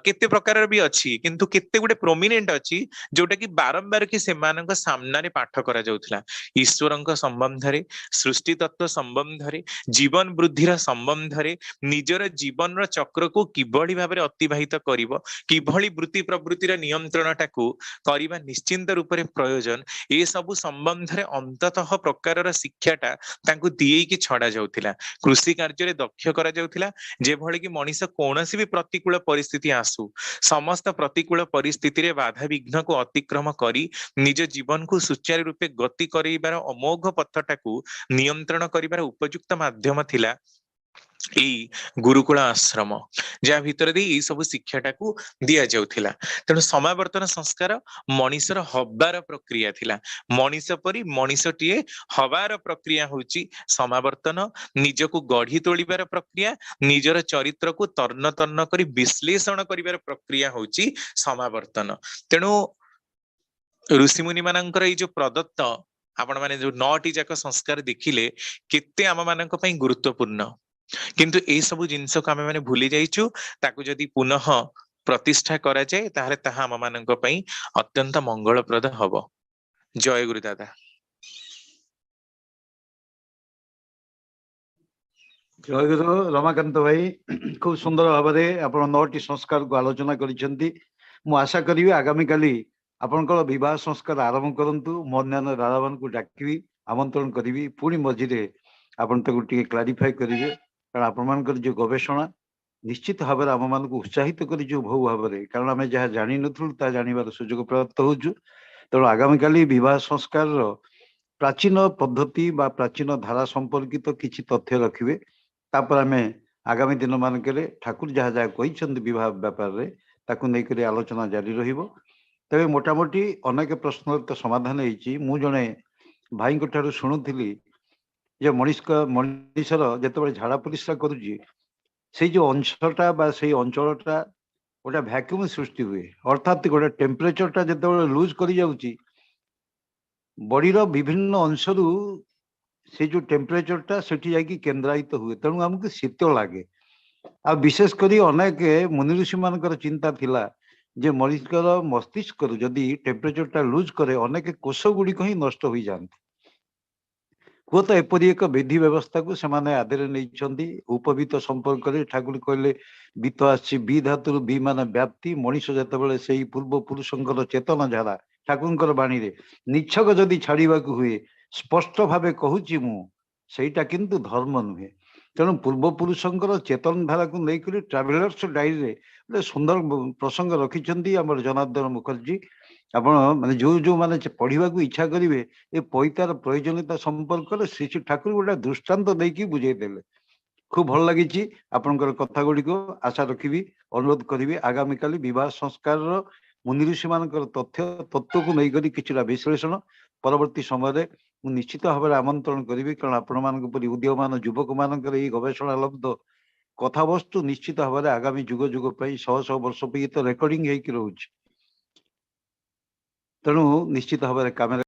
Speaker 1: କେତେ ପ୍ରକାରର ବି ଅଛି, କିନ୍ତୁ କେତେ ଗୁଟେ ପ୍ରୋମିନେଣ୍ଟ ଅଛି ଯୋଉଟା କି ବାରମ୍ବାର କି ସେମାନଙ୍କ ସାମ୍ନାରେ ପାଠ କରାଯାଉଥିଲା। ଈଶ୍ୱରଙ୍କ ସମ୍ବନ୍ଧରେ, ସୃଷ୍ଟି ତତ୍ଵ ସମ୍ବନ୍ଧରେ, ଜୀବନ ବୃଦ୍ଧିର ସମ୍ବନ୍ଧରେ, ନିଜର ଜୀବନର ଚକ୍ରକୁ କିଭଳି ଭାବରେ ଅତିବାହିତ କରିବ, କିଭଳି ବୃତ୍ତି ପ୍ରବୃତ୍ତିର ନିୟନ୍ତ୍ରଣଟାକୁ କରିବା ନିଶ୍ଚିନ୍ତ ରୂପରେ ପ୍ରୟୋଜନ, ଏସବୁ ସମ୍ବନ୍ଧରେ ଅନ୍ତତଃ ପ୍ରକାରର ଶିକ୍ଷାଟା ତାଙ୍କୁ ଦିଏଇକି ଛଡା ଯାଉଥିଲା। କୃଷି କାର୍ଯ୍ୟରେ ଦକ୍ଷ କରାଯାଉଥିଲା, ଯେଭଳି କି ମଣିଷ କୌଣସି ବି ପ୍ରତିକୂଳ ପରିସ୍ଥିତି ଆସୁ, ସମସ୍ତ ପ୍ରତିକୂଳ ପରିସ୍ଥିତିରେ ବାଧାବିଘ୍ନକୁ ଅତିକ୍ରମ କରି ନିଜ ଜୀବନକୁ ସୁଚାରୁ ରୂପେ ଗତି କରାଇବାର ଅମୋଘ ପଥଟାକୁ ନିୟନ୍ତ୍ରଣ କରିବାର ଉପଯୁକ୍ତ ମାଧ୍ୟମ ଥିଲା ଏଇ ଗୁରୁକୁଳ ଆଶ୍ରମ ଯାହା ଭିତରେ ଦେଇ ଏଇ ସବୁ ଶିକ୍ଷାଟାକୁ ଦିଆଯାଉଥିଲା। ତେଣୁ ସମାବର୍ତ୍ତନ ସଂସ୍କାର ମଣିଷର ହବାର ପ୍ରକ୍ରିୟା ଥିଲା। ମଣିଷ ପରି ମଣିଷଟିଏ ହବାର ପ୍ରକ୍ରିୟା ହଉଛି ସମାବର୍ତ୍ତନ। ନିଜକୁ ଗଢି ତୋଳିବାର ପ୍ରକ୍ରିୟା, ନିଜର ଚରିତ୍ରକୁ ତନ୍ନ ତନ୍ନ କରି ବିଶ୍ଳେଷଣ କରିବାର ପ୍ରକ୍ରିୟା ହଉଛି ସମାବର୍ତ୍ତନ। ତେଣୁ ଋଷିମୁନି ମାନଙ୍କର ଏଇ ଯୋଉ ପ୍ରଦତ୍ତ ଆପଣ ମାନେ ଯୋଉ 9ଟି ଯାକ ସଂସ୍କାର ଦେଖିଲେ କେତେ ଆମ ମାନଙ୍କ ପାଇଁ ଗୁରୁତ୍ୱପୂର୍ଣ୍ଣ। କିନ୍ତୁ ଏଇ ସବୁ ଜିନିଷକୁ ଆମେ ମାନେ ଭୁଲି ଯାଇଛୁ। ତାକୁ ଯଦି ପୁନଃ ପ୍ରତିଷ୍ଠା କରାଯାଏ ତାହେଲେ ତାହା ଆମ ମାନଙ୍କ ପାଇଁ ଅତ୍ୟନ୍ତ ମଙ୍ଗଳପ୍ରଦ ହବ। ଜୟ ଗୁରୁ ଦାଦା।
Speaker 2: ଜୟ ଗୁରୁ ରମାକାନ୍ତ ଭାଇ, খুব ସୁନ୍ଦର ଭାବରେ ଆପଣ 9ଟି ସଂସ୍କାରକୁ ଆଲୋଚନା କରିଛନ୍ତି। ମୁଁ ଆଶା କରିବି ଆଗାମୀକାଲି ଆପଣଙ୍କର ବିବାହ ସଂସ୍କାର ଆରମ୍ଭ କରନ୍ତୁ। ମୁଁ ଅନ୍ୟାନ୍ୟ ଦାଦାମାନଙ୍କୁ ଡାକିବି, ଆମନ୍ତ୍ରଣ କରିବି। ପୁଣି ମଝିରେ ଆପଣ ତାକୁ ଟିକେ କ୍ଲାରିଫାଏ କରିବେ, କାରଣ ଆପଣମାନଙ୍କର ଯୋଉ ଗବେଷଣା ନିଶ୍ଚିତ ଭାବରେ ଆମମାନଙ୍କୁ ଉତ୍ସାହିତ କରିଛୁ ବହୁ ଭାବରେ, କାରଣ ଆମେ ଯାହା ଜାଣିନଥିଲୁ ତାହା ଜାଣିବାର ସୁଯୋଗ ପ୍ରାପ୍ତ ହଉଛୁ। ତେଣୁ ଆଗାମୀକାଲି ବିବାହ ସଂସ୍କାରର ପ୍ରାଚୀନ ପଦ୍ଧତି ବା ପ୍ରାଚୀନ ଧାରା ସମ୍ପର୍କିତ କିଛି ତଥ୍ୟ ରଖିବେ। ତାପରେ ଆମେ ଆଗାମୀ ଦିନ ମାନଙ୍କରେ ଠାକୁର ଯାହା ଯାହା କହିଛନ୍ତି ବିବାହ ବ୍ୟାପାରରେ ତାକୁ ନେଇକରି ଆଲୋଚନା ଜାରି ରହିବ। ତେବେ ମୋଟାମୋଟି ଅନେକ ପ୍ରଶ୍ନର ତ ସମାଧାନ ହେଇଛି। ମୁଁ ଜଣେ ଭାଇଙ୍କ ଠାରୁ ଶୁଣୁଥିଲି ଯେ ମଣିଷର ଯେତେବେଳେ ଝାଡା ପରିସ୍ରା କରୁଛି ସେଇ ଯୋଉ ଅଂଶଟା ବା ସେଇ ଅଞ୍ଚଳଟା ଗୋଟେ ଭ୍ୟାକ୍ୟୁମ ସୃଷ୍ଟି ହୁଏ, ଅର୍ଥାତ୍ ଗୋଟେ ଟେମ୍ପରେଚରଟା ଯେତେବେଳେ ଲୁଜ କରି ଯାଉଛି ବଡିର ବିଭିନ୍ନ ଅଂଶରୁ ସେ ଯୋଉ ଟେମ୍ପରେଚରଟା ସେଠି ଯାଇକି କେନ୍ଦ୍ରାୟିତ ହୁଏ, ତେଣୁ ଆମକୁ ଶୀତ ଲାଗେ। ଆଉ ବିଶେଷ କରି ଅନେକ ମୁନି ଋଷି ମାନଙ୍କର ଚିନ୍ତା ଥିଲା ଯେ ମଣିଷର ମସ୍ତିଷ୍କରୁ ଯଦି ଟେମ୍ପରେଚରଟା ଲୁଜ କରେ ଅନେକ କୋଷ ଗୁଡିକ ହିଁ ନଷ୍ଟ ହୋଇଯାଆନ୍ତି। ହୁଏତ ଏପରି ଏକ ବିଧି ବ୍ୟବସ୍ଥାକୁ ସେମାନେ ଆଦରେ ନେଇଛନ୍ତି। ଉପବୀତ ସମ୍ପର୍କରେ ଠାକୁର କହିଲେ ବିତ ଆସିଛି ବି ଧାତୁରୁ ବି ମାନେ ବ୍ୟାପ୍ତି। ମଣିଷ ଯେତେବେଳେ ସେଇ ପୂର୍ବ ପୁରୁଷଙ୍କର ଚେତନ ଧାରା ଠାକୁରଙ୍କର ବାଣୀରେ ନିଚ୍ଛକ ଯଦି ଛାଡିବାକୁ ହୁଏ, ସ୍ପଷ୍ଟ ଭାବେ କହୁଛି ମୁଁ, ସେଇଟା କିନ୍ତୁ ଧର୍ମ ନୁହେଁ। ତେଣୁ ପୂର୍ବପୁରୁଷଙ୍କର ଚେତନ ଧାରାକୁ ନେଇକରି ଟ୍ରାଭେଲର୍ସ ଡାଏରୀରେ ଗୋଟେ ସୁନ୍ଦର ପ୍ରସଙ୍ଗ ରଖିଛନ୍ତି ଆମର ଜନାର୍ଦ୍ଦନ ମୁଖର୍ଜୀ। ଆପଣ ମାନେ ଯୋଉମାନେ ପଢିବାକୁ ଇଚ୍ଛା କରିବେ ଏ ପଇତାର ପ୍ରয়োଜନୀୟତା ସମ୍ପର୍କରେ ଶ୍ରୀ ଶ୍ରୀ ଠାକୁର ଗୋଟେ ଦୃଷ୍ଟାନ୍ତ ଦେଇକି ବୁଝେଇ ଦେଲେ। ଖୁବ ଭଲ ଲାଗିଛି ଆପଣଙ୍କର କଥା ଗୁଡିକ। ଆଶା ରଖିବି, ଅନୁରୋଧ କରିବି ଆଗାମୀକାଲି ବିବାହ ସଂସ୍କାରର ମୁନି ଋଷି ମାନଙ୍କର ତତ୍ତ୍ୱକୁ ନେଇକରି କିଛିଟା ବିଶ୍ଳେଷଣ ପରବର୍ତ୍ତୀ ସମୟରେ ମୁଁ ନିଶ୍ଚିତ ଭାବରେ ଆମନ୍ତ୍ରଣ କରିବି, କାରଣ ଆପଣମାନଙ୍କ ପରି ଉଦୀୟମାନ ଯୁବକ ମାନଙ୍କର ଏଇ ଗବେଷଣା ଲବ୍ଧ କଥାବସ୍ତୁ ନିଶ୍ଚିତ ଭାବରେ ଆଗାମୀ ଯୁଗ ଯୁଗ ପାଇଁ ଶହ ଶହ ବର୍ଷ ପାଇଁ ତ ରେକର୍ଡିଂ ହେଇକି ରହୁଛି। ତେଣୁ ନିଶ୍ଚିତ ଭାବରେ କାମରେ